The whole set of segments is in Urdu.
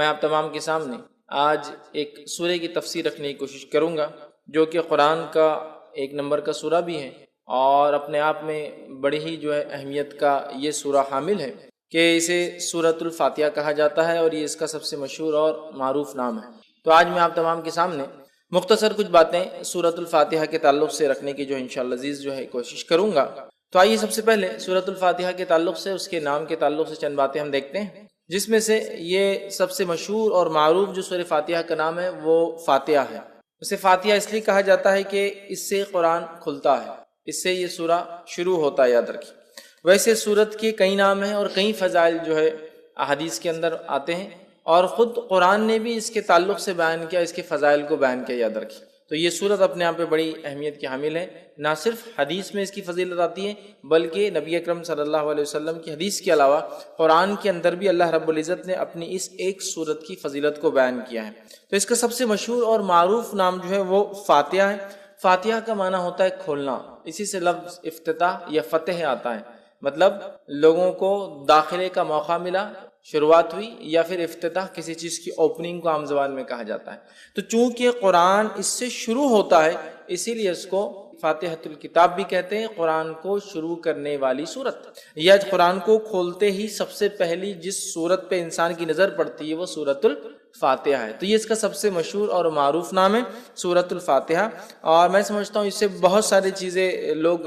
میں آپ تمام کے سامنے آج ایک سورہ کی تفسیر رکھنے کی کوشش کروں گا جو کہ قرآن کا 1 نمبر کا سورہ بھی ہے اور اپنے آپ میں بڑی ہی اہمیت کا یہ سورہ حامل ہے کہ اسے سورۃ الفاتحہ کہا جاتا ہے اور یہ اس کا سب سے مشہور اور معروف نام ہے۔ تو آج میں آپ تمام کے سامنے مختصر کچھ باتیں سورۃ الفاتحہ کے تعلق سے رکھنے کی انشاءاللہ عزیز کوشش کروں گا۔ تو آئیے سب سے پہلے سورۃ الفاتحہ کے تعلق سے، اس کے نام کے تعلق سے چند باتیں ہم دیکھتے ہیں، جس میں سے یہ سب سے مشہور اور معروف جو سورہ فاتحہ کا نام ہے وہ فاتحہ ہے۔ اسے فاتحہ اس لیے کہا جاتا ہے کہ اس سے قرآن کھلتا ہے، اس سے یہ سورہ شروع ہوتا ہے، یاد رکھیے۔ ویسے سورت کے کئی نام ہیں اور کئی فضائل احادیث کے اندر آتے ہیں، اور خود قرآن نے بھی اس کے تعلق سے بیان کیا، اس کے فضائل کو بیان کیا، یاد رکھیے۔ تو یہ سورت اپنے آپ پہ بڑی اہمیت کی حامل ہے، نہ صرف حدیث میں اس کی فضیلت آتی ہے بلکہ نبی اکرم صلی اللہ علیہ وسلم کی حدیث کے علاوہ قرآن کے اندر بھی اللہ رب العزت نے اپنی اس ایک سورت کی فضیلت کو بیان کیا ہے۔ تو اس کا سب سے مشہور اور معروف نام وہ فاتحہ ہے۔ فاتحہ کا معنی ہوتا ہے کھولنا، اسی سے لفظ افتتاح یا فتح آتا ہے، مطلب لوگوں کو داخلے کا موقع ملا، شروعات ہوئی، یا پھر افتتاح کسی چیز کی اوپننگ کو عام زبان میں کہا جاتا ہے۔ تو چونکہ قرآن اس سے شروع ہوتا ہے اسی لیے اس کو فاتحۃ الکتاب بھی کہتے ہیں، قرآن کو شروع کرنے والی سورت، یا قرآن کو کھولتے ہی سب سے پہلی جس سورت پہ انسان کی نظر پڑتی ہے وہ سورۃ الفاتحہ ہے۔ تو یہ اس کا سب سے مشہور اور معروف نام ہے سورۃ الفاتحہ، اور میں سمجھتا ہوں اس سے بہت ساری چیزیں لوگ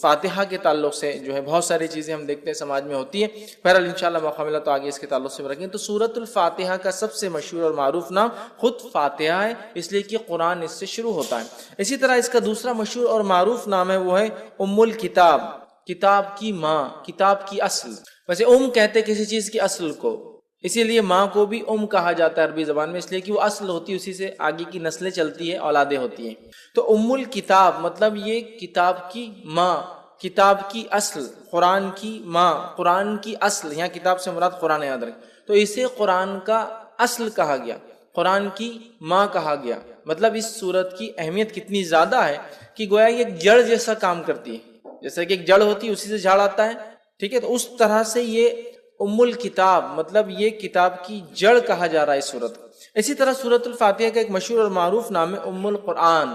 فاتحہ کے تعلق سے بہت ساری چیزیں ہم دیکھتے ہیں سماج میں ہوتی ہیں۔ بہرحال انشاءاللہ موقع ملا تو آگے اس کے تعلق سے رکھیں۔ تو سورۃ الفاتحہ کا سب سے مشہور اور معروف نام خود فاتحہ ہے، اس لیے کہ قرآن اس سے شروع ہوتا ہے۔ اسی طرح اس کا دوسرا مشہور اور معروف نام ہے وہ ہے ام الکتاب، کتاب کی ماں، کتاب کی اصل۔ ویسے کہتے کسی چیز کی اصل کو، اسی لیے ماں کو بھی کہا جاتا ہے عربی زبان میں، اس لیے کہ وہ اصل ہوتی ہے، اسی سے آگے کی نسلیں چلتی ہیں، اولادیں ہوتی ہیں۔ تو ام الکتاب مطلب یہ کتاب کی ماں، کتاب کی اصل، قرآن کی ماں، قرآن کی اصل، یہاں کتاب سے مراد قرآن، یاد رکھیں۔ تو اسے قرآن کا اصل کہا گیا، قرآن کی ماں کہا گیا۔ مطلب اس سورت کی اہمیت کتنی زیادہ ہے کہ گویا یہ ایک جڑ جیسا کام کرتی ہے، جیسا کہ ایک جڑ ہوتی ہے اسی سے جھاڑ آتا ہے، ٹھیک ہے۔ تو اس طرح سے یہ ام الکتاب مطلب یہ کتاب کی جڑ کہا جا رہا ہے اس سورت کو۔ اسی طرح سورۃ الفاتحہ کا ایک مشہور اور معروف نام ہے ام القرآن،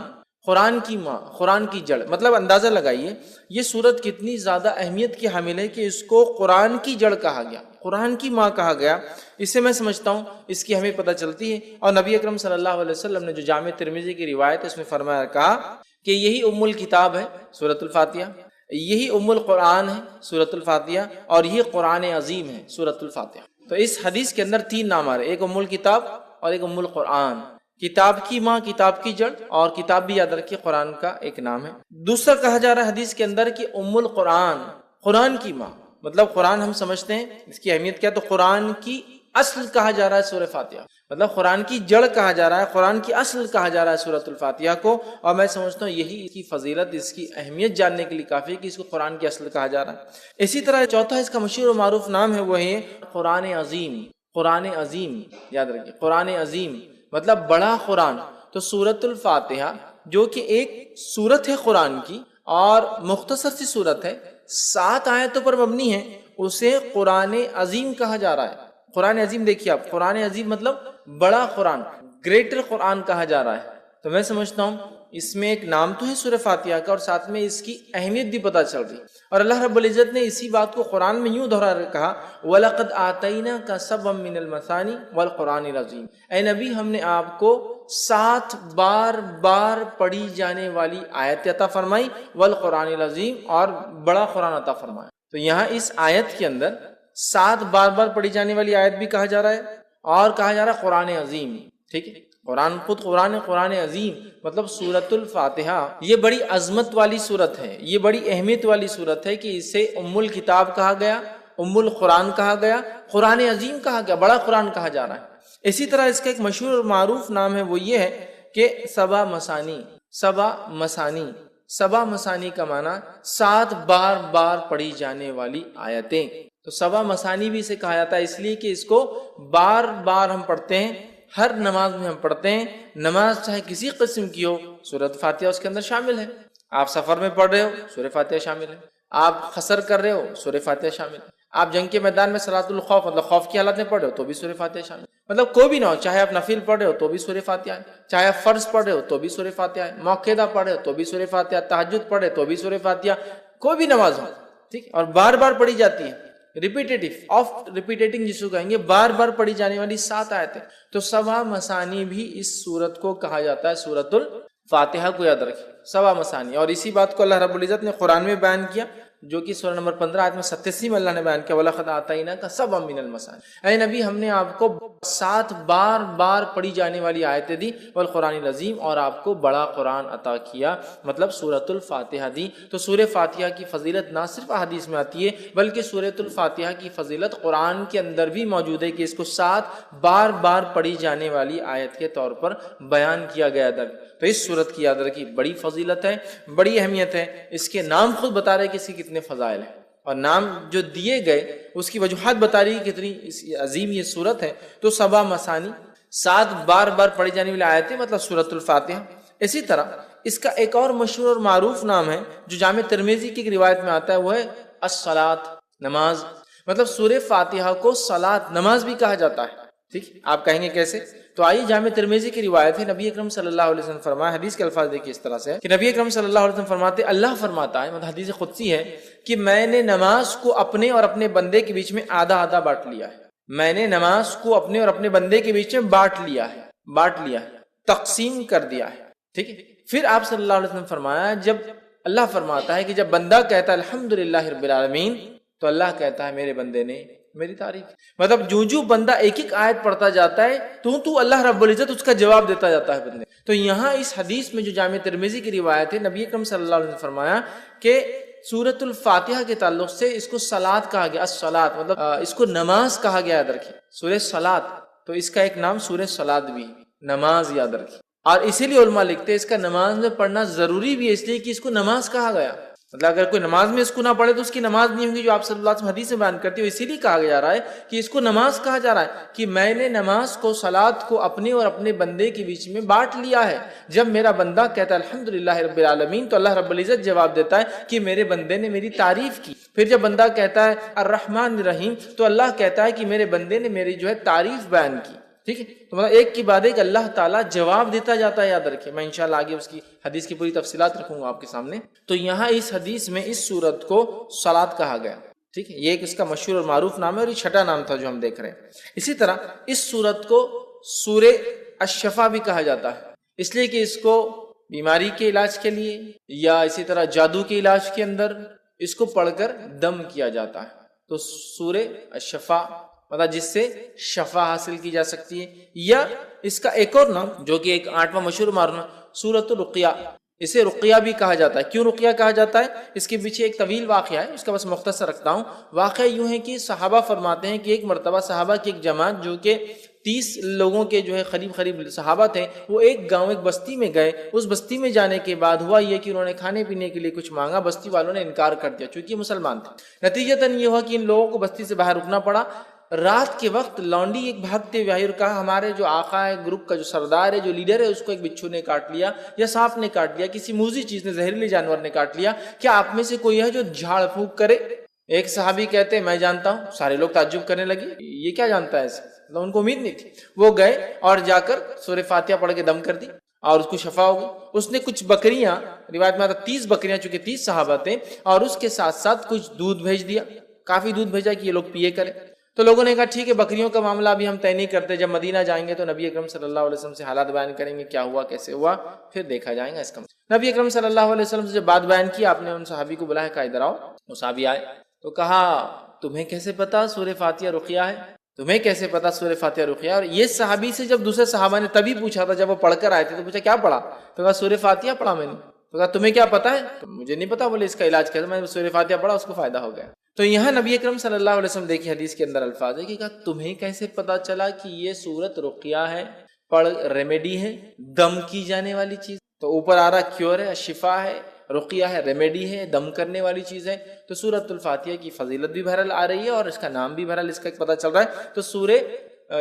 قرآن کی ماں، قرآن کی جڑ۔ مطلب اندازہ لگائیے یہ سورت کتنی زیادہ اہمیت کی حامل ہے کہ اس کو قرآن کی جڑ کہا گیا، قرآن کی ماں کہا گیا۔ اس سے میں سمجھتا ہوں اس کی ہمیں پتہ چلتی ہے، اور نبی اکرم صلی اللہ علیہ وسلم نے جو جامع ترمذی کی روایت ہے اس میں فرمایا، کہا کہ یہی ام الکتاب ہے سورۃ الفاتحہ، یہی ام القرآن ہے سورۃ الفاتحہ، اور یہ قرآن عظیم ہے سورۃ الفاتحہ۔ تو اس حدیث کے اندر 3 نام آ رہے، ایک ام الکتاب اور ایک ام القرآن، کتاب کی ماں، کتاب کی جڑ، اور کتاب بھی یاد رکھیے قرآن کا ایک نام ہے۔ دوسرا کہا جا رہا ہے حدیث کے اندر کہ ام القرآن، قرآن کی ماں، مطلب قرآن ہم سمجھتے ہیں اس کی اہمیت کیا، تو قرآن کی اصل کہا جا رہا ہے سورہ فاتحہ، مطلب قرآن کی جڑ کہا جا رہا ہے، قرآن کی اصل کہا جا رہا ہے سورۃ الفاتحہ کو۔ اور میں سمجھتا ہوں یہی اس کی فضیلت، اس کی اہمیت جاننے کے لیے کافی ہے کہ اس کو قرآن کی اصل کہا جا رہا ہے۔ اسی طرح چوتھا اس کا مشہور و معروف نام ہے وہ ہے قرآن عظیم، قرآن عظیم، یاد رکھیے قرآن عظیم مطلب بڑا قرآن۔ تو سورۃ الفاتحہ جو کہ ایک سورت ہے قرآن کی اور مختصر سی سورت ہے، 7 آیتوں پر مبنی ہے، اسے قرآن عظیم کہا جا رہا ہے۔ قرآن عظیم دیکھیے آپ، قرآن عظیم مطلب بڑا قرآن، گریٹر قرآن کہا جا رہا ہے۔ تو میں سمجھتا ہوں اس میں ایک نام تو ہے سورہ فاتحہ کا، اور ساتھ میں اس کی اہمیت بھی پتہ چل رہی ہے۔ اور اللہ رب العزت نے اسی بات کو قرآن میں یوں دہرا کہا، وَلَقَدْ آتَيْنَاكَ سَبْعًا مِّنَ الْمَثَانِي وَالْقُرْآنِ الْعَظِيمِ، اے نبی ہم نے آپ کو 7 بار پڑھی جانے والی آیت عطا فرمائی، والقرآن العظیم، اور بڑا قرآن عطا فرمایا۔ تو یہاں اس آیت کے اندر 7 بار پڑھی جانے والی آیت بھی کہا جا رہا ہے، اور کہا جا رہا ہے قرآن عظیم، ٹھیک ہے۔ قرآن خود قرآن عظیم مطلب سورۃ الفاتحہ یہ بڑی عظمت والی سورت ہے، یہ بڑی اہمیت والی سورت ہے کہ اسے ام الکتاب کہا گیا، ام القرآن کہا گیا، قرآن عظیم کہا گیا، بڑا قرآن کہا جا رہا ہے۔ اسی طرح اس کا ایک مشہور اور معروف نام ہے وہ یہ ہے کہ سبع مثانی، سبع مثانی، سبع مثانی کا معنی 7 بار پڑھی جانے والی آیتیں۔ تو سبع مثانی بھی اسے کہا جاتا ہے اس لیے کہ اس کو بار ہم پڑھتے ہیں، ہر نماز میں ہم پڑھتے ہیں، نماز چاہے کسی قسم کی ہو سورۃ فاتحہ اس کے اندر شامل ہے۔ آپ سفر میں پڑھ رہے ہو سورہ فاتحہ شامل ہے، آپ قصر کر رہے ہو سورہ فاتحہ شامل ہے، آپ جنگ کے میدان میں صلاۃ الخوف مطلب خوف کی حالت میں پڑھ رہے ہو تو بھی سورہ فاتحہ شامل، مطلب کوئی بھی نہ ہو، چاہے آپ نفل پڑھ رہے ہو تو بھی سورہ فاتحہ ہے، چاہے آپ فرض پڑھ رہے ہو تو بھی سورہ فاتحہ ہے، موقعہ پڑھ رہے ہو تو بھی سورہ فاتحہ، تہجد پڑھ رہے تو بھی سورہ فاتحہ، کوئی بھی نماز ہو، ٹھیک، اور بار بار پڑھی جاتی ہے، ریپیٹیٹو آف ریپیٹیٹنگ جس کو کہیں گے، بار بار پڑھی جانے والی 7 آیتیں، تو سبع مثانی بھی اس سورت کو کہا جاتا ہے، سورۃ الفاتحہ کو یاد رکھیں، سبع مثانی، اور اسی بات کو اللہ رب العزت نے قرآن میں بیان کیا، جو کہ سورہ نمبر 15 آیت میں 87 میں اللہ نے بیان کیا، وَلَقَدْ آتَيْنَاكَ سَبْعًا مِنَ الْمَثَانِ، اے نبی ہم نے آپ کو 7 بار بار پڑھی جانے والی آیتیں دی، والقرآن العظیم، اور آپ کو بڑا قرآن عطا کیا، مطلب سورۃ الفاتحہ دی۔ تو سورہ فاتحہ کی فضیلت نہ صرف احادیث میں آتی ہے بلکہ سورۃ الفاتحہ کی فضیلت قرآن کے اندر بھی موجود ہے کہ اس کو 7 بار بار پڑھی جانے والی آیت کے طور پر بیان کیا گیا ہے۔ تو اس سورت کی یاد رکھی بڑی فضیلت ہے، بڑی اہمیت ہے، اس کے نام خود بتا رہے کہ اس کے کتنے فضائل ہیں، اور نام جو دیے گئے اس کی وجوہات بتا رہی ہے کتنی عظیم یہ سورت ہے۔ تو سبع مثانی 7 بار بار پڑھی جانے والی آیتیں مطلب سورۃ الفاتحہ۔ اسی طرح اس کا ایک اور مشہور اور معروف نام ہے جو جامع ترمذی کی ایک روایت میں آتا ہے، وہ ہے الصلاۃ، نماز، مطلب سورہ فاتحہ کو صلاۃ، نماز بھی کہا جاتا ہے، ٹھیک، آپ کہیں گے کیسے؟ تو آئیے جامع ترمذی کی روایت ہے، نبی اکرم صلی اللہ علیہ وسلم فرمایا، حدیث کے الفاظ دیکھیے اس طرح سے کہ نبی اکرم صلی اللہ علیہ وسلم فرماتے، اللہ فرماتا ہے، مطلب حدیث قدسی ہے کہ میں نے نماز کو اپنے اور اپنے بندے کے بیچ میں آدھا آدھا بانٹ لیا ہے، میں نے نماز کو اپنے اور اپنے بندے کے بیچ میں بانٹ لیا ہے، تقسیم کر دیا ہے، ٹھیک ہے۔ پھر آپ صلی اللہ علیہ وسلم فرمایا، جب اللہ فرماتا ہے کہ جب بندہ کہتا ہے الحمدللہ رب العالمین، تو اللہ کہتا ہے میرے بندے نے میری تعریف، مطلب جو بندہ ایک ایک آیت پڑھتا جاتا ہے تو اللہ رب العزت اس کا جواب دیتا جاتا ہے بندے۔ تو یہاں اس حدیث میں جو جامع ترمذی کی روایت ہے، نبی اکرم صلی اللہ علیہ وسلم نے فرمایا کہ سورۃ الفاتحہ کے تعلق سے اس کو صلاۃ کہا گیا، الصلاۃ مطلب اس کو نماز کہا گیا، یاد رکھیں، سورہ صلاۃ، تو اس کا ایک نام سورہ صلاۃ بھی، نماز، یاد رکھیں۔ اور اسی لیے علماء لکھتے ہیں اس کا نماز میں پڑھنا ضروری بھی ہے، اس لیے کہ اس کو نماز کہا گیا، مطلب اگر کوئی نماز میں اس کو نہ پڑھے تو اس کی نماز نہیں ہوگی، جو آپ صلی اللہ علیہ وسلم حدیث میں بیان کرتے ہو، اسی لیے کہا جا رہا ہے کہ اس کو نماز کہا جا رہا ہے کہ میں نے نماز کو، صلاۃ کو اپنے اور اپنے بندے کے بیچ میں بانٹ لیا ہے۔ جب میرا بندہ کہتا ہے الحمدللہ رب العالمین، تو اللہ رب العزت جواب دیتا ہے کہ میرے بندے نے میری تعریف کی۔ پھر جب بندہ کہتا ہے الرحمن الرحیم، تو اللہ کہتا ہے کہ میرے بندے نے میری جو ہے تعریف بیان کی، ٹھیک ہے۔ تو مطلب ایک کی بعد ایک اللہ تعالیٰ جواب دیتا جاتا ہے، یاد رکھیں، میں انشاءاللہ آگے اس کی حدیث کی پوری تفصیلات رکھوں گا آپ کے سامنے۔ تو یہاں اس حدیث میں اس سورت کو صلاۃ کہا گیا، ٹھیک ہے، یہ ایک اس کا مشہور اور معروف نام ہے، اور یہ چھٹا نام تھا جو ہم دیکھ رہے ہیں۔ اسی طرح اس سورت کو سورہ الشفا بھی کہا جاتا ہے، اس لیے کہ اس کو بیماری کے علاج کے لیے یا اسی طرح جادو کے علاج کے اندر اس کو پڑھ کر دم کیا جاتا ہے۔ تو سورہ الشفا مطلب جس سے شفا حاصل کی جا سکتی ہے، یا اس کا ایک اور نام جو کہ ایک 8واں مشہور مارنا، سورۃ الرقیہ، اسے رقیہ بھی کہا جاتا ہے۔ کیوں رقیہ کہا جاتا ہے؟ اس کے پیچھے ایک طویل واقعہ ہے، اس کا بس مختصر رکھتا ہوں۔ واقعہ یوں ہے کہ صحابہ فرماتے ہیں کہ ایک مرتبہ صحابہ کی ایک جماعت جو کہ 30 لوگوں کے جو ہے قریب صحابہ تھے، وہ ایک گاؤں، ایک بستی میں گئے۔ اس بستی میں جانے کے بعد ہوا یہ کہ انہوں نے کھانے پینے کے لیے کچھ مانگا، بستی والوں نے انکار کر دیا چونکہ مسلمان تھے۔ نتیجتاً یہ ہوا کہ ان لوگوں کو بستی سے باہر رکنا پڑا۔ رات کے وقت لونڈی ایک بھاگتے ہوئے آئی اور کہا ہمارے جو آقا ہے، گروپ کا جو سردار ہے، جو لیڈر ہے، اس کو ایک بچھو نے کاٹ لیا یا سانپ نے کاٹ لیا، کسی موذی چیز نے، زہریلے جانور نے کاٹ لیا، کیا آپ میں سے کوئی ہے جو جھاڑ پھونک کرے؟ ایک صحابی کہتے ہیں میں جانتا ہوں۔ سارے لوگ تعجب کرنے لگے، یہ کیا جانتا ہے ایسے، ان کو امید نہیں تھی۔ وہ گئے اور جا کر سورہ فاتحہ پڑھ کے دم کر دی اور اس کو شفا ہو گئی۔ اس نے کچھ بکریاں، روایت میں آتا 30 بکریاں، چونکہ 30 صحابہ تھے، اور اس کے ساتھ ساتھ کچھ دودھ بھیج دیا، کافی دودھ بھیجا کہ یہ لوگ پیے کریں۔ تو لوگوں نے کہا ٹھیک ہے، بکریوں کا معاملہ ابھی ہم طے نہیں کرتے، جب مدینہ جائیں گے تو نبی اکرم صلی اللہ علیہ وسلم سے حالات بیان کریں گے، کیا ہوا، کیسے ہوا، پھر دیکھا جائے گا اس کا۔ نبی اکرم صلی اللہ علیہ وسلم سے جب بات بیان کی، آپ نے ان صحابی کو بلایا، کہا ادھر آؤ۔ وہ صحابی آئے تو کہا تمہیں کیسے پتا سورہ فاتحہ رقیہ ہے؟ تمہیں کیسے پتا سورہ فاتحہ رقیہ؟ اور یہ صحابی سے جب دوسرے صحابہ نے تبھی پوچھا تھا، جب وہ پڑھ کر آئے تھے تو پوچھا کیا پڑھا؟ تو کہا سورہ فاتحہ پڑھا میں نے۔ تو کہا تمہیں کیا پتا ہے؟ تو مجھے نہیں پتا، بولے اس کا علاج کیسے، میں نے سورہ فاتحہ پڑھا، اس کو فائدہ ہو گیا۔ تو یہاں نبی اکرم صلی اللہ علیہ وسلم دیکھیے حدیث کے اندر الفاظ ہے کہ کہا تمہیں کیسے پتا چلا کہ یہ سورت رقیہ ہے، پڑھ ریمیڈی ہے، دم کی جانے والی چیز؟ تو اوپر آ رہا کیور ہے، شفا ہے، رقیہ ہے، ریمیڈی ہے، دم کرنے والی چیز ہے۔ تو سورۃ الفاتحہ کی فضیلت بھی بہرحال آ رہی ہے اور اس کا نام بھی بہرحال اس کا ایک پتہ چل رہا ہے۔ تو سورہ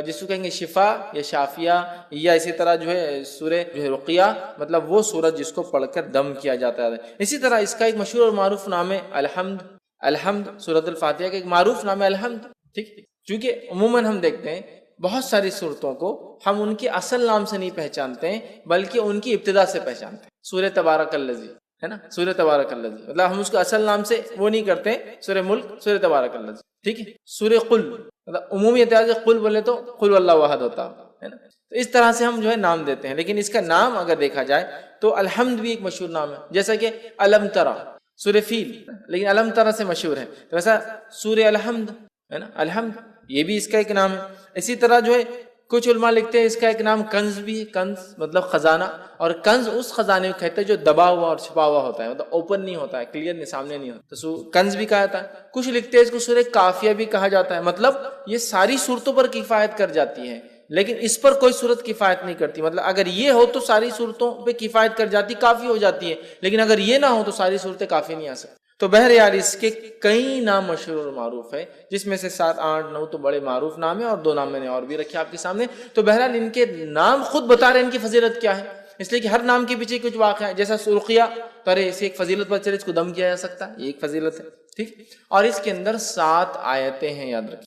جس کو کہیں گے شفا یا شافیہ، یا اسی طرح جو ہے سورہ جو ہے رقیہ، مطلب وہ سورت جس کو پڑھ کر دم کیا جاتا ہے۔ اسی طرح اس کا ایک مشہور اور معروف نام ہے الحمد، الحمد سورۃ الفاتحہ کا ایک معروف نام ہے الحمد، ٹھیک، چونکہ عموماً ہم دیکھتے ہیں بہت ساری صورتوں کو ہم ان کے اصل نام سے نہیں پہچانتے ہیں بلکہ ان کی ابتدا سے پہچانتے ہیں. سورہ تبارک الذی ہے نا، سورہ تبارک الذی، مطلب ہم اس کو اصل نام سے وہ نہیں کرتے. سورہ ملک، سورہ تبارک الذی، ٹھیک ہے. سورہ قل، مطلب عمومی اعتبار سے قل بولے تو قل واللہ احد ہوتا ہے نا. تو اس طرح سے ہم جو ہے نام دیتے ہیں، لیکن اس کا نام اگر دیکھا جائے تو الحمد بھی ایک مشہور نام ہے. جیسا کہ الم ترا سورہ فیل، لیکن الم ترا سے مشہور ہے، تو ویسا سورہ الحمد ہے نا، الحمد یہ بھی اس کا ایک نام ہے. اسی طرح جو ہے کچھ علماء لکھتے ہیں اس کا ایک نام کنز بھی ہے. کنز مطلب خزانہ، اور کنز اس خزانے کو کہتے ہیں جو دبا ہوا اور چھپا ہوا ہوتا ہے، مطلب اوپن نہیں ہوتا ہے، کلیئر نہیں، سامنے نہیں ہوتا، تو کنز بھی کہا جاتا ہے. کچھ لکھتے ہیں اس کو سورہ کافیہ بھی کہا جاتا ہے. مطلب یہ ساری صورتوں پر کفایت کر جاتی ہے، لیکن اس پر کوئی صورت کفایت نہیں کرتی. مطلب اگر یہ ہو تو ساری صورتوں پہ کفایت کر جاتی، کافی ہو جاتی ہے، لیکن اگر یہ نہ ہو تو ساری صورتیں کافی نہیں آ سکتی. تو بہرحال اس کے کئی نام مشہور اور معروف ہے، جس میں سے 7 8 9 تو بڑے معروف نام ہیں، اور 2 نام میں نے اور بھی رکھے آپ کے سامنے. تو بہرحال ان کے نام خود بتا رہے ہیں ان کی فضیلت کیا ہے، اس لیے کہ ہر نام کے پیچھے کچھ واقعہ ہے. جیسا رقیہ، تو ارے اسے ایک فضیلت پر چلے، اس کو دم کیا جا سکتا ہے، یہ ایک فضیلت ہے، ٹھیک. اور اس کے اندر 7 آیتیں ہیں، یاد رکھیں.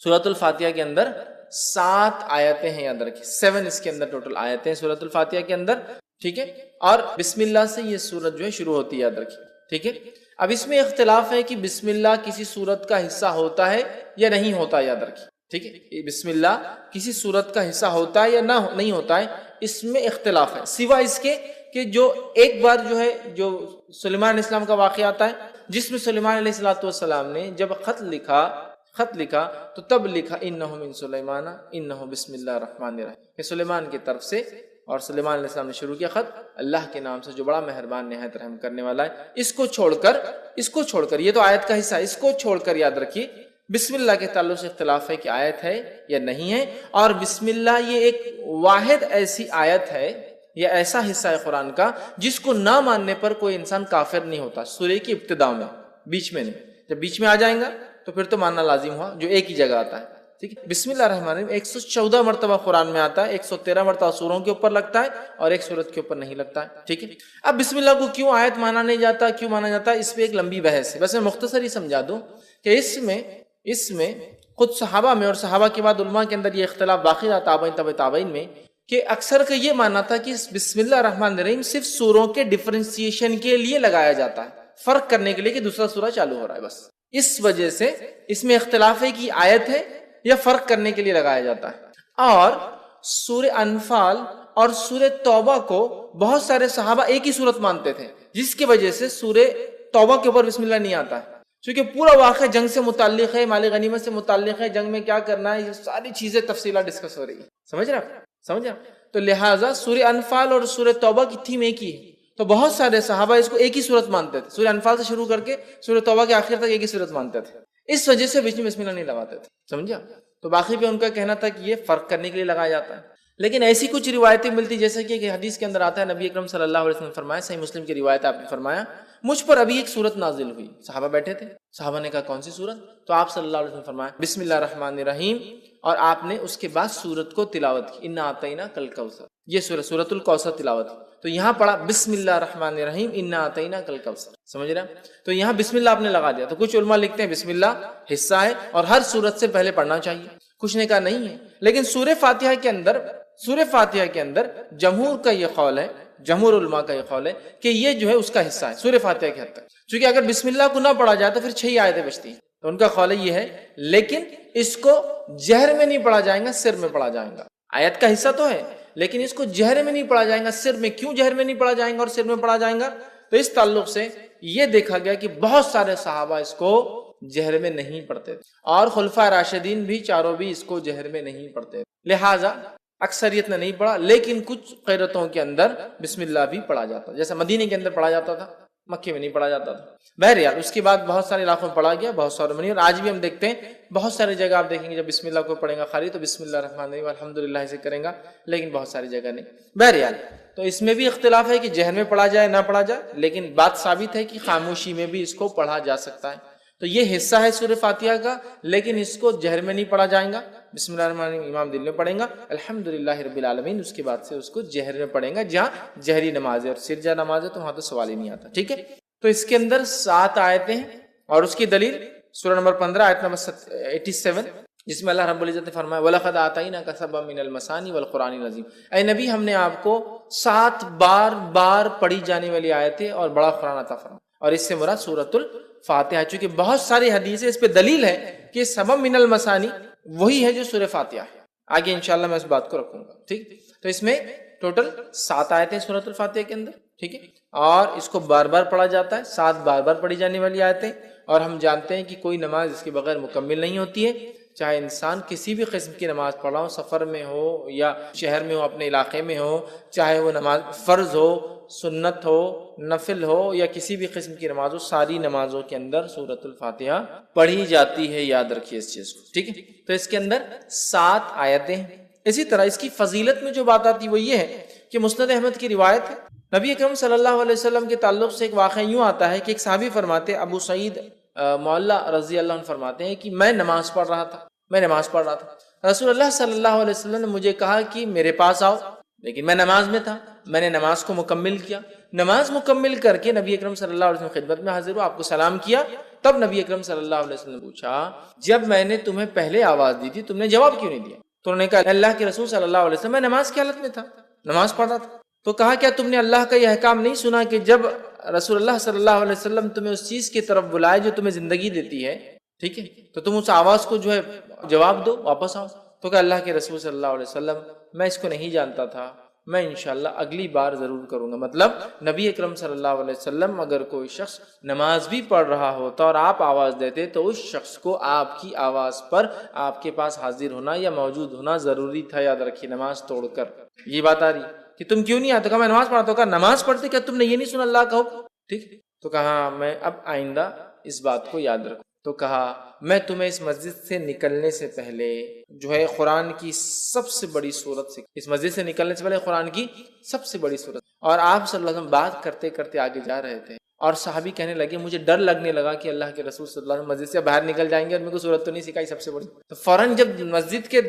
سورۃ الفاتحہ کے اندر 7 آیتیں ہیں، یاد رکھیں. 7 اس کے اندر ٹوٹل آیتیں ہیں سورۃ الفاتحہ کے اندر، ٹھیک ہے. اور بسم اللہ سے یہ سورت جو ہے شروع ہوتی ہے، یاد رکھیں، ٹھیک ہے. اب اس میں اختلاف ہے کہ بسم اللہ کسی سورت کا حصہ ہوتا ہے یا نہیں ہوتا، یاد رکھیں، ٹھیک ہے. بسم اللہ کسی سورت کا حصہ ہوتا ہے یا نہیں ہوتا ہے، اس میں اختلاف ہے، سوا اس کے کہ جو ایک بار جو ہے جو سلیمان علیہ السلام کا واقعہ آتا ہے، جس میں سلیمان علیہ السلام نے جب خط لکھا تو تب لکھا انہ من سلیمان انہ بسم اللہ الرحمن الرحیم، کہ سلیمان کی طرف سے، اور سلیمان علیہ السلام نے شروع کیا خط اللہ کے نام سے جو بڑا مہربان نہایت رحم کرنے والا ہے. اس کو چھوڑ کر یہ تو آیت کا حصہ ہے، اس کو چھوڑ کر یاد رکھیے بسم اللہ کے تعلق سے اختلاف ہے کہ آیت ہے یا نہیں ہے. اور بسم اللہ یہ ایک واحد ایسی آیت ہے یا ایسا حصہ ہے قرآن کا جس کو نہ ماننے پر کوئی انسان کافر نہیں ہوتا. سورہ کی ابتدا میں، بیچ میں نہیں. جب بیچ میں آ جائیں گا تو پھر تو ماننا لازم ہوا، جو ایک ہی جگہ آتا ہے، ٹھیک ہے. بسم اللہ الرحمن الرحیم 114 مرتبہ قرآن میں آتا ہے، 113 مرتبہ سوروں کے اوپر لگتا ہے اور ایک سورت کے اوپر نہیں لگتا ہے، ٹھیک ہے. اب بسم اللہ کو کیوں آیت مانا نہیں جاتا، کیوں مانا جاتا ہے، اس پہ ایک لمبی بحث ہے. بس میں مختصر ہی سمجھا دوں کہ اس میں خود صحابہ میں اور صحابہ کے بعد علماء کے اندر یہ اختلاف باقی رہا، تابعین تابعین میں، کہ اکثر کا یہ ماننا تھا کہ بسم اللہ الرحمن الرحیم صرف سوروں کے ڈیفرنسیشن کے لیے لگایا جاتا ہے، فرق کرنے کے لیے کہ دوسرا سورہ چالو ہو رہا ہے بس. اس وجہ سے اس میں اختلاف ہے کہ آیت ہے یا فرق کرنے کے لیے لگایا جاتا ہے. اور سورہ انفال اور سورہ توبہ کو بہت سارے صحابہ ایک ہی صورت مانتے تھے، جس کی وجہ سے سورہ توبہ کے اوپر بسم اللہ نہیں آتا ہے، کیونکہ پورا واقعہ جنگ سے متعلق ہے، مال غنیمت سے متعلق ہے، جنگ میں کیا کرنا ہے، یہ ساری چیزیں تفصیلات ڈسکس ہو رہی ہے. سمجھ رہے آپ؟ تو لہٰذا سورہ انفال اور سورہ توبہ کی تھیم ایک ہی ہے، تو بہت سارے صحابہ اس کو ایک ہی صورت مانتے تھے. سورہ انفال سے شروع کر کے سورہ توبہ کے آخر تک ایک ہی صورت مانتے تھے، اس وجہ سے بیچ میں بسم اللہ نہیں لگاتے تھے. سمجھا؟ تو باقی پہ ان کا کہنا تھا کہ یہ فرق کرنے کے لیے لگایا جاتا ہے. لیکن ایسی کچھ روایتیں ملتی، جیسے کہ حدیث کے اندر آتا ہے نبی اکرم صلی اللہ علیہ وسلم نے فرمایا، صحیح مسلم کی روایت آپ نے فرمایا، مجھ پر ابھی ایک سورت نازل ہوئی. صحابہ بیٹھے تھے، صحابہ نے کہا کون سی سورت؟ تو آپ صلی اللہ علیہ وسلم نے فرمایا بسم اللہ الرحمن الرحیم، اور آپ نے اس کے بعد سورت کو تلاوت کی، انا اعطینا کل کوثر، یہ سورۃ الکوثر تلاوت کی. تو یہاں پڑھا بسم اللہ الرحمن الرحیم انا اعطینا کل کوثر. سمجھ رہے ہیں؟ تو یہاں بسم اللہ آپ نے لگا دیا. تو کچھ علماء لکھتے ہیں بسم اللہ حصہ ہے اور ہر سورت سے پہلے پڑھنا چاہیے، کچھ نے کہا نہیں ہے. لیکن سورہ فاتحہ کے اندر جمہور کا یہ قول ہے، جمہور علماء کا یہ قول ہے کہ یہ جو ہے اس کا حصہ ہے سورہ فاتحہ کے حد تک، چونکہ اگر بسم اللہ کو نہ پڑھا جائے تو پھر 6 آیتیں بچتی ہیں. تو ان کا قول یہ ہے، لیکن اس کو جہر میں نہیں پڑھا جائے گا، سر میں پڑھا جائے گا. آیت کا حصہ تو ہے لیکن اس کو جہر میں نہیں پڑھا جائے گا، سر میں. کیوں جہر میں نہیں پڑھا جائے گا اور سر میں پڑھا جائے گا؟ تو اس تعلق سے یہ دیکھا گیا کہ بہت سارے صحابہ اس کو جہر میں نہیں پڑھتے تھے، اور خلفائے راشدین بھی چاروں بھی اس کو جہر میں نہیں پڑھتے، لہٰذا اکثریت نے نہیں پڑھا. لیکن کچھ قرتوں کے اندر بسم اللہ بھی پڑھا جاتا، جیسا مدینے کے اندر پڑھا جاتا تھا، مکے میں نہیں پڑھا جاتا تھا. بہرحال اس کے بعد بہت سارے علاقوں میں پڑھا گیا، بہت سارے منی، اور آج بھی ہم دیکھتے ہیں بہت ساری جگہ آپ دیکھیں گے جب بسم اللہ کو پڑھیں گا خالی تو بسم اللہ الرحمن الرحیم الحمدللہ سے کریں گا، لیکن بہت ساری جگہ نہیں. بہرحال تو اس میں بھی اختلاف ہے کہ جہر میں پڑھا جائے نہ پڑھا جائے، لیکن بات ثابت ہے کہ خاموشی میں بھی اس کو پڑھا جا سکتا ہے. تو یہ حصہ ہے سورہ فاتحہ کا، لیکن اس کو جہر میں نہیں پڑھا جائے گا. بسم اللہ الرحمن الرحیم امام دل میں پڑھیں گا، الحمدللہ رب العالمین، اس کے بعد سے اس کو جہر میں پڑھیں گا جہاں جہری نماز ہے، اور سرجہ نماز ہے تو وہاں تو سوال ہی نہیں آتا. ٹھیک ہے؟ تو اس کے اندر 7 آیتیں ہیں اور اس کی دلیل سورہ نمبر 15 آیت نمبر 87، جس میں اللہ رب العزت نے فرمایا وَلَقَدْ آتَيْنَاكَ سَبْعًا مِنَ الْمَثَانِي وَالْقُرْآنِ الْعَظِيمِ، اے نبی ہم نے آپ کو 7 بار پڑھی جانے والی آیتیں اور بڑا قرآن عطا فرمایا، اور اس سے مراد سورۃ الفاتحہ، چونکہ بہت ساری حدیثیں اس پہ دلیل ہے کہ سبب من المثانی وہی ہے جو سورہ فاتحہ ہے۔ آگے انشاءاللہ میں اس بات کو رکھوں گا، ٹھیک۔ تو اس میں ٹوٹل 7 آیتیں سورۃ الفاتحہ کے اندر، ٹھیک ہے، اور اس کو بار بار پڑھا جاتا ہے، 7 بار پڑھی جانے والی آیتیں، اور ہم جانتے ہیں کہ کوئی نماز اس کے بغیر مکمل نہیں ہوتی ہے، چاہے انسان کسی بھی قسم کی نماز پڑھا ہو، سفر میں ہو یا شہر میں ہو، اپنے علاقے میں ہو، چاہے وہ نماز فرض ہو، سنت ہو، نفل ہو، یا کسی بھی قسم کی نماز ہو، ساری نمازوں کے اندر سورۃ الفاتحہ پڑھی جاتی ہے، یاد رکھیے اس چیز کو، ٹھیک ہے۔ تو اس کے اندر 7 آیتیں ہیں۔ اسی طرح اس کی فضیلت میں جو بات آتی وہ یہ ہے کہ مسند احمد کی روایت ہے، نبی اکرم صلی اللہ علیہ وسلم کے تعلق سے ایک واقعہ یوں آتا ہے کہ ایک صحابی فرماتے، ابو سعید معلّہ رضی اللہ عنہ فرماتے ہیں کہ میں نماز پڑھ رہا تھا، رسول اللہ صلی اللہ علیہ وسلم نے مجھے کہا کہ میرے پاس آؤ، لیکن میں نماز میں تھا، میں نے نماز کو مکمل کیا، نماز مکمل کر کے نبی اکرم صلی اللہ علیہ وسلم خدمت میں حاضر ہوا، آپ کو سلام کیا، تب نبی اکرم صلی اللہ علیہ وسلم نے پوچھا جب میں نے تمہیں پہلے آواز دی تھی تم نے جواب کیوں نہیں دیا؟ تو انہوں نے کہا اللہ کے رسول صلی اللہ علیہ وسلم میں نماز کی حالت میں تھا، نماز پڑھ رہا تھا۔ تو کہا کیا تم نے اللہ کا یہ احکام نہیں سنا کہ جب رسول اللہ صلی اللہ علیہ وسلم تمہیں اس چیز کی طرف بلائے جو تمہیں زندگی دیتی ہے، ٹھیک ہے، تو تم اس آواز کو جو ہے جواب دو، واپس آؤ۔ تو کہا اللہ کے رسول صلی اللہ علیہ وسلم میں اس کو نہیں جانتا تھا، میں انشاءاللہ اگلی بار ضرور کروں گا۔ مطلب نبی اکرم صلی اللہ علیہ وسلم اگر کوئی شخص نماز بھی پڑھ رہا ہوتا اور آپ آواز دیتے تو اس شخص کو آپ کی آواز پر آپ کے پاس حاضر ہونا یا موجود ہونا ضروری تھا، یاد رکھیے، نماز توڑ کر۔ یہ بات آ رہی کہ تم کیوں نہیں آتے؟ کہا میں نماز پڑھتا ہوں۔ کہا نماز پڑھتے کیا تم نے یہ نہیں سنا اللہ کا حکم؟ ٹھیک، تو کہا میں اب آئندہ اس بات کو یاد رکھوں۔ تو کہا میں تمہیں اس مسجد سے نکلنے سے پہلے جو ہے قرآن کی سب سے بڑی سورت سے، اس مسجد سے نکلنے سے پہلے قرآن کی سب سے بڑی سورت، اور آپ صلی اللہ علیہ وسلم بات کرتے کرتے آگے جا رہے تھے، اور صحابی کہنے لگے مجھے ڈر لگنے لگا کہ اللہ کے رسول صلی اللہ علیہ وسلم مسجد سے باہر نکل جائیں گے اور میرے کو سورت تو نہیں سکھائی سب سے بڑی۔ تو فوراً جب مسجد کے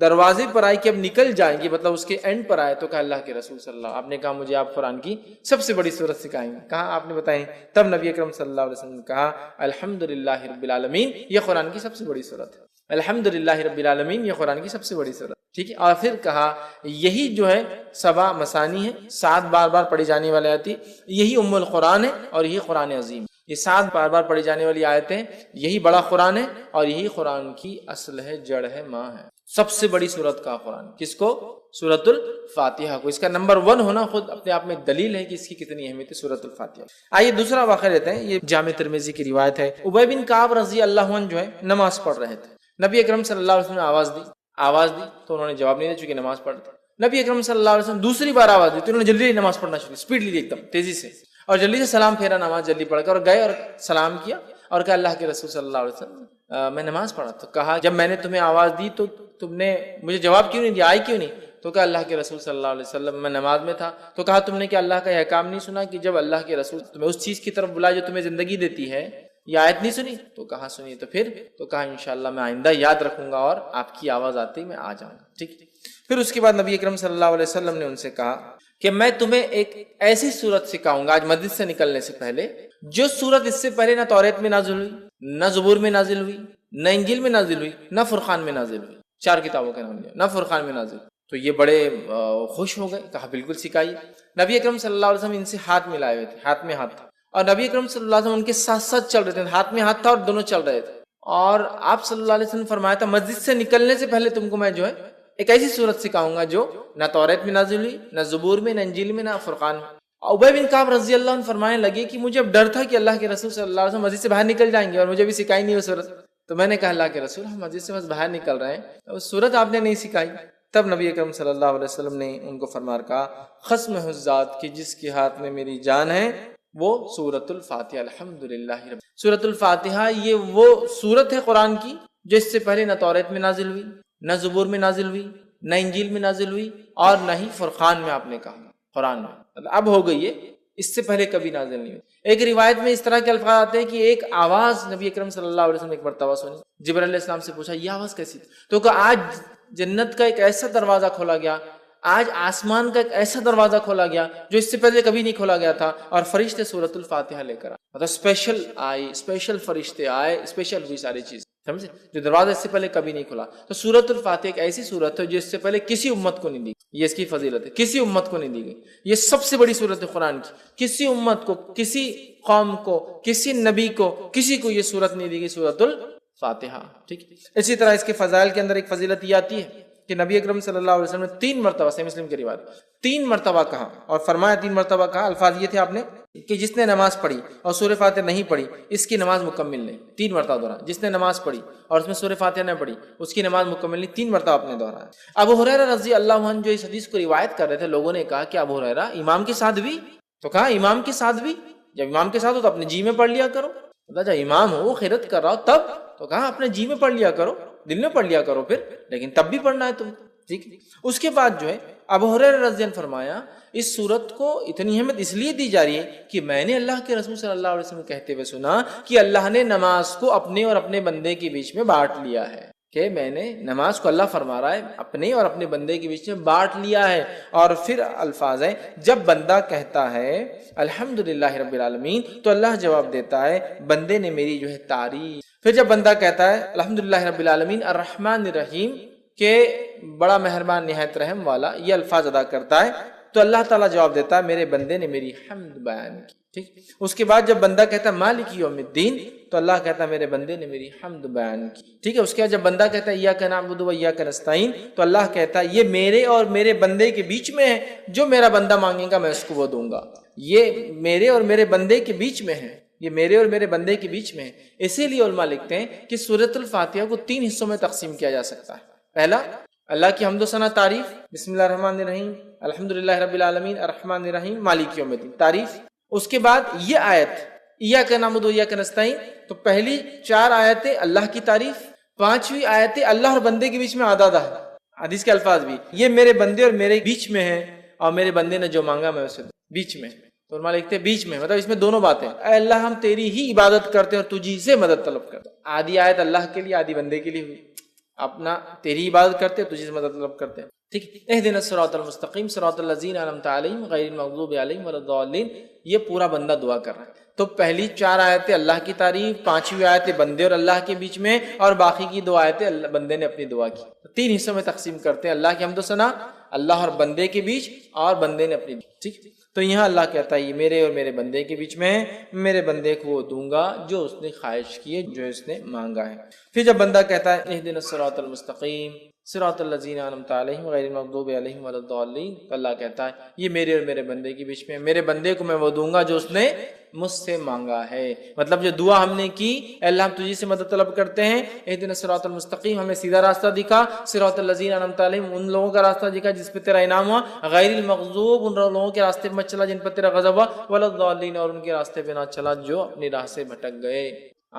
دروازے پر آئی کہ اب نکل جائیں گے، مطلب اس کے اینڈ پر آئے، تو کہا اللہ کے رسول صلی اللہ علیہ وسلم، آپ نے کہا مجھے آپ قرآن کی سب سے بڑی سورت سکھائیں گے۔ کہا آپ نے بتائیں؟ تب نبی اکرم صلی اللہ علیہ وسلم نے کہا الحمدللہ رب العالمین، یہ قرآن کی سب سے بڑی سورت ہے، الحمدللہ رب العالمین یہ قرآن کی سب سے بڑی سورت، ٹھیک ہے۔ اور پھر کہا یہی جو ہے 7 مثانی ہے، 7 بار پڑھی جانے والی آیتیں، یہی ام القرآن ہے اور یہی قرآن عظیم، یہ 7 بار پڑھی جانے والی آیتیں، یہی بڑا قرآن ہے اور یہی قرآن کی اصل ہے، جڑ ہے، ماں ہے۔ سب سے بڑی سورت کا قرآن کس کو؟ سورۃ الفاتحہ کو۔ اس کا نمبر 1 ہونا خود اپنے آپ میں دلیل ہے کہ اس کی کتنی اہمیت ہے سورۃ الفاتحہ۔ آئیے دوسرا واقعہ لیتے ہیں، یہ جامع ترمذی کی روایت ہے۔ ابی بن کعب رضی اللہ عنہ جو ہے نماز پڑھ رہے تھے، نبی اکرم صلی اللہ علیہ وسلم نے آواز دی تو انہوں نے جواب نہیں دیا چونکہ نماز پڑھتے۔ نبی اکرم صلی اللہ علیہ وسلم دوسری بار آواز دی تو انہوں نے جلدی نماز پڑھنا شروع، اسپیڈ لی، ایک دم تیزی سے، اور جلدی سے سلام پھیرا، نماز جلدی پڑھ کر اور گئے اور سلام کیا اور کہا اللہ کے رسول صلی اللہ علیہ وسلم میں نماز پڑھا۔ تو کہا جب میں نے تمہیں آواز دی تو تم نے مجھے جواب کیوں نہیں دیا، آئی کیوں نہیں؟ تو کہا اللہ کے رسول صلی اللہ علیہ وسلم میں نماز میں تھا۔ تو کہا تم نے کیا اللہ کا یہ احکام نہیں سنا کہ جب اللہ کے رسول تمہیں اس چیز کی طرف بلائے جو تمہیں زندگی دیتی ہے، یہ آیت نہیں سنی؟ تو کہا سنی۔ تو کہا انشاءاللہ میں آئندہ یاد رکھوں گا اور آپ کی آواز آتے ہی میں آ جاؤں گا، ٹھیک۔ پھر اس کے بعد نبی اکرم صلی اللہ علیہ وسلم نے ان سے کہا کہ میں تمہیں ایک ایسی سورت سکھاؤں گا آج مسجد سے نکلنے سے پہلے، جو سورت اس سے پہلے نہ توریت میں نازل ہوئی، نہ زبور میں نازل ہوئی، نہ انجیل میں نازل ہوئی، نہ فرقان میں نازل ہوئی، 4 کتابوں کا نام لیا، نہ فرقان میں نازل ہوئی۔ تو یہ بڑے خوش ہو گئے، کہا بالکل سکھائیے۔ نبی اکرم صلی اللہ علیہ وسلم ان سے ہاتھ ملائے ہوئے تھے، ہاتھ میں ہاتھ تھا، اور نبی اکرم صلی اللہ علیہ وسلم ان کے ساتھ ساتھ چل رہے تھے، ہاتھ میں ہاتھ تھا اور دونوں چل رہے تھے۔ اور آپ صلی اللہ علیہ وسلم فرمایا تھا مسجد سے نکلنے سے پہلے تم کو میں جو ہے ایک ایسی سورت سکھاؤں گا جو نہ توریت میں نازل ہوئی، نہ زبور میں، نہ انجیل میں، نہ فرقان میں۔ ابی بن کعب رضی اللہ عنہ فرمانے لگے کہ مجھے اب ڈر تھا کہ اللہ کے رسول صلی اللہ علیہ وسلم مسجد سے باہر نکل جائیں گے اور مجھے بھی سکھائی نہیں وہ سورت۔ تو میں نے کہا اللہ کے رسول ہم مسجد سے بس باہر نکل رہے ہیں، اس سورت آپ نے نہیں سکھائی۔ تب نبی اکرم صلی اللہ علیہ وسلم نے ان کو فرما کہا قسم ہے اس ذات کی جس کے ہاتھ میں میری جان ہے، وہ سورۃ الفاتحہ، الحمدللہ رب۔ سورۃ الفاتحہ یہ وہ سورت ہے قرآن کی جو اس سے پہلے نہ توریت میں نازل ہوئی، نہ زبور میں نازل ہوئی، نہ انجیل میں نازل ہوئی، اور نہ ہی فرقان میں آپ نے کہا، قرآن میں اب ہو گئی ہے، اس سے پہلے کبھی نازل نہیں ہوئی۔ ایک روایت میں اس طرح کے الفاظ آتے ہیں کہ ایک آواز نبی اکرم صلی اللہ علیہ وسلم نے ایک مرتبہ سنی، جبرائیل علیہ السلام سے پوچھا یہ آواز کیسی تھی؟ تو کہا آج جنت کا ایک ایسا دروازہ کھولا گیا، آج آسمان کا ایک ایسا دروازہ کھولا گیا جو اس سے پہلے کبھی نہیں کھولا گیا تھا، اور فرشتے سورۃ الفاتحہ لے کر آئے، مطلب اسپیشل فرشتے آئے، اسپیشل ہوئی ساری چیز، سمجھے، جو دروازہ اس سے پہلے کبھی نہیں کھلا۔ تو سورۃ الفاتحہ ایک ایسی سورت ہے جو اس سے پہلے کسی امت کو نہیں دی، یہ اس کی فضیلت ہے، کسی امت کو نہیں دی گئی، یہ سب سے بڑی سورت ہے قرآن کی، کسی امت کو، کسی قوم کو، کسی نبی کو، کسی کو یہ سورت نہیں دی گئی، سورۃ الفاتحہ، ٹھیک۔ اسی طرح اس کے فضائل کے اندر ایک فضیلت یہ آتی ہے کہ نبی اکرم صلی اللہ علیہ وسلم نے 3 مرتبہ، صحیح مسلم کی روایت، 3 مرتبہ کہا، اور فرمایا 3 مرتبہ کہا، الفاظ یہ تھے آپ نے کہ جس نے نماز پڑھی اور سورہ فاتحہ نہیں پڑھی اس کی نماز مکمل نہیں، 3 مرتبہ دہرایا، جس نے نماز پڑھی اور اس میں سورہ فاتحہ نہ پڑھی اس کی نماز مکمل نہیں، 3 مرتبہ آپ نے دہرایا۔ ابو ہریرہ رضی اللہ عنہ جو اس حدیث کو روایت کر رہے تھے، لوگوں نے کہا کہ ابو ہریرہ امام کے ساتھ بھی، تو کہا امام کے ساتھ بھی، جب امام کے ساتھ ہو تو اپنے جی میں پڑھ لیا کرو، جب امام ہو وہ خیرت کر رہا ہو تب، تو کہا اپنے جی میں پڑھ لیا کرو، دل میں پڑھ لیا کرو پھر، لیکن تب بھی پڑھنا ہے تم، ٹھیک۔ اس کے بعد جو ہے ابو ہریرہ رضی اللہ عنہ فرمایا اس صورت کو اتنی اہمیت اس لیے دی جا رہی ہے کہ میں نے اللہ کے رسول صلی اللہ علیہ وسلم کہتے ہوئے سنا کہ اللہ نے نماز کو اپنے اور اپنے بندے کے بیچ میں بانٹ لیا ہے، کہ میں نے نماز کو، اللہ فرما رہا ہے، اپنے اور اپنے بندے کے بیچ میں بانٹ لیا ہے۔ اور پھر الفاظ ہیں، جب بندہ کہتا ہے الحمدللہ رب العالمین تو اللہ جواب دیتا ہے بندے نے میری جو ہے تعریف۔ پھر جب بندہ کہتا ہے الحمدللہ رب العالمین الرحمن الرحیم، کہ بڑا مہربان نہایت رحم والا، یہ الفاظ ادا کرتا ہے تو اللہ تعالیٰ جواب دیتا ہے میرے بندے نے میری حمد بیان کی، ٹھیک۔ اس کے بعد جب بندہ کہتا ہے مالک یوم الدین تو اللہ کہتا ہے میرے بندے نے میری حمد بیان کی، ٹھیک ہے۔ اس کے بعد جب بندہ کہتا ہے ایاک نعبد و ایاک نستعین تو اللہ کہتا ہے یہ میرے اور میرے بندے کے بیچ میں ہے، جو میرا بندہ مانگے گا میں اس کو وہ دوں گا، یہ میرے اور میرے بندے کے بیچ میں ہے، یہ میرے اور میرے بندے کے بیچ میں ہے۔ اسی لیے علماء لکھتے ہیں کہ سورۃ الفاتحہ کو 3 حصوں میں تقسیم کیا جا سکتا ہے۔ پہلا، اللہ کی حمد و ثنا تعریف، بسم اللہ الرحمن الرحیم الحمدللہ رب العالمین الرحمن الرحیم مالک یوم الدین، تعریف۔ اس کے بعد یہ آیت ایاک نعبد و ایاک نستعین، تو پہلی 4 آیتیں اللہ کی تعریف، 5ویں آیتیں اللہ اور بندے کے بیچ میں آدھا ہے، حدیث کے الفاظ بھی یہ میرے بندے اور میرے بیچ میں ہے، اور میرے بندے نے جو مانگا میں اسے بیچ میں، تو علماء لکھتے ہیں بیچ میں، مطلب اس میں دونوں باتیں، اے اللہ ہم تیری ہی عبادت کرتے ہیں اور تجھی سے مدد طلب کرتے ہیں۔ آدھی آیت اللہ کے لیے، آدھی بندے کے لیے ہوئی، اپنا تیری عبادت کرتے ہیں، تجھے سے مدد طلب کرتے ہیں، ٹھیک۔ اہدنا الصراط المستقیم صراط الذین انعمت علیہم غیر المغضوب علیہم ولا الضالین، یہ پورا بندہ دعا کر رہا ہے۔ تو پہلی 4 آیتیں اللہ کی تعریف، 5ویں آیتیں بندے اور اللہ کے بیچ میں، اور باقی کی 2 آیتیں بندے نے اپنی دعا کی۔ 3 حصوں میں تقسیم کرتے ہیں، اللہ کی حمد و ثنا، اللہ اور بندے کے بیچ، اور بندے نے اپنی، ٹھیک۔ تو یہاں اللہ کہتا ہے یہ میرے اور میرے بندے کے بیچ میں ہے، میرے بندے کو وہ دوں گا جو اس نے خواہش کی ہے، جو اس نے مانگا ہے۔ پھر جب بندہ کہتا ہے اہدنا الصراط المستقیم صراط الذین انعمت علیہم غیر المغضوب علیہم ولا الضالین، تو اللہ کہتا ہے یہ میرے اور میرے بندے کے بیچ میں ہے، میرے بندے کو میں وہ دوں گا جو اس نے مجھ سے مانگا ہے۔ مطلب جو دعا ہم نے کی، اے اللہ ہم تجھی سے مدد طلب کرتے ہیں، اہدنا الصراط المستقیم، ہمیں سیدھا راستہ دکھا، صراط الذین انعمت علیہم، ان لوگوں کا راستہ دکھا جس پہ تیرا انعام ہوا، غیر المغضوب، ان لوگوں کے راستے پہ مت چلا جن پر تیرا غضب ہوا، ولا الضالین، اور ان کے راستے پہ نہ چلا جو اپنی راہ سے بھٹک گئے۔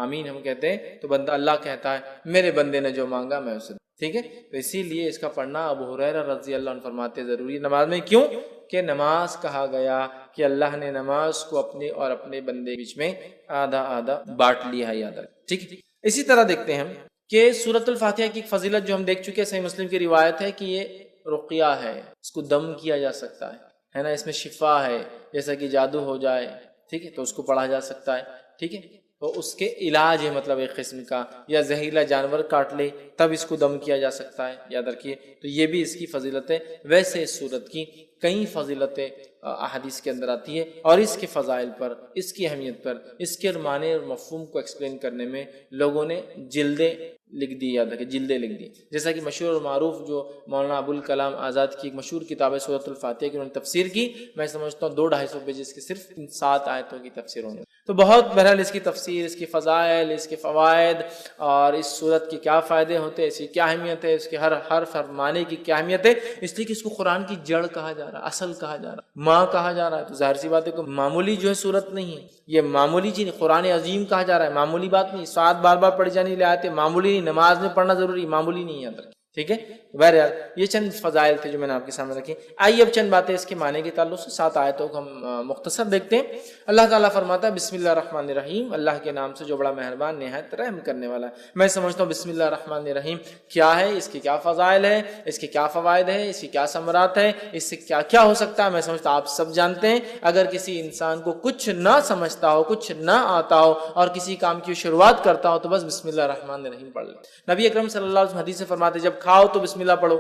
آمین ہم کہتے ہیں، تو بندہ اللہ کہتا ہے میرے بندے نے جو مانگا میں اسے، ٹھیک ہے۔ تو اسی لیے اس کا پڑھنا ابو ہریرہ رضی اللہ عنہ فرماتے ضروری نماز میں، کیوں کہ نماز کہا گیا کہ اللہ نے نماز کو اپنے اور اپنے بندے کے بیچ میں آدھا آدھا بانٹ لیا ہے، یاد رکھ، ٹھیک ہے۔ اسی طرح دیکھتے ہیں ہم کہ سورۃ الفاتحہ کی ایک فضیلت جو ہم دیکھ چکے ہیں، صحیح مسلم کی روایت ہے کہ یہ رقیہ ہے، اس کو دم کیا جا سکتا ہے نا، اس میں شفا ہے، جیسا کہ جادو ہو جائے، ٹھیک ہے، تو اس کو پڑھا جا سکتا ہے، ٹھیک ہے، تو اس کے علاج ہے، مطلب ایک قسم کا، یا زہریلا جانور کاٹ لے تب اس کو دم کیا جا سکتا ہے، یاد رکھیے، تو یہ بھی اس کی فضیلت ہے۔ ویسے اس سورت کی کئی فضیلتیں احادیث کے اندر آتی ہے، اور اس کے فضائل پر، اس کی اہمیت پر، اس کے معنی اور مفہوم کو ایکسپلین کرنے میں لوگوں نے جلدیں لکھ دی، یاد رکھیں جلدیں لکھ دی، جیسا کہ مشہور اور معروف جو مولانا ابوالکلام آزاد کی ایک مشہور کتاب ہے سورۃ الفاتحہ کی، انہوں نے تفسیر کی، میں سمجھتا ہوں 200-250 پیجز کی صرف ان 7 آیتوں کی تفسیر ہونے، تو بہت بہرحال اس کی تفسیر، اس کی فضائل، اس کے فوائد، اور اس صورت کے کیا فائدے ہوتے ہیں، اس کی کیا اہمیت ہے، اس کے ہر حرف ہر معنی کی کیا اہمیت ہے، اس لیے کہ اس کو قرآن کی جڑ کہا جا رہا ہے، اصل کہا جا رہا ہے، ماں کہا جا رہا ہے، تو ظاہر سی بات ہے کہ معمولی جو ہے صورت نہیں ہے، یہ معمولی چیز قرآن عظیم کہا جا رہا ہے، معمولی بات نہیں، 7 بار بار پڑھی جانے والی آیتیں معمولی نہیں، نماز میں پڑھنا ضروری معمولی نہیں ہے، ٹھیک ہے. بہرحال یہ چند فضائل تھے جو میں نے آپ کے سامنے رکھی. آئیے اب چند باتیں اس کے معنی کے تعلق سے 7 آیتوں کو ہم مختصر دیکھتے ہیں. اللہ تعالیٰ فرماتا ہے بسم اللہ الرحمن الرحیم، اللہ کے نام سے جو بڑا مہربان نہایت رحم کرنے والا ہے. میں سمجھتا ہوں بسم اللہ الرحمن الرحیم کیا ہے، اس کے کیا فضائل ہے، اس کے کیا فوائد ہیں، اس کی کیا ثمرات ہیں، اس سے کیا کیا ہو سکتا ہے، میں سمجھتا ہوں آپ سب جانتے ہیں. اگر کسی انسان کو کچھ نہ سمجھتا ہو، کچھ نہ آتا ہو اور کسی کام کی شروعات کرتا ہو تو بس بسم اللہ الرحمن الرحیم پڑھ لے. نبی اکرم صلی اللہ علیہ وسلم حدیث سے فرماتے جب کھاؤ تو بسم اللہ پڑھو،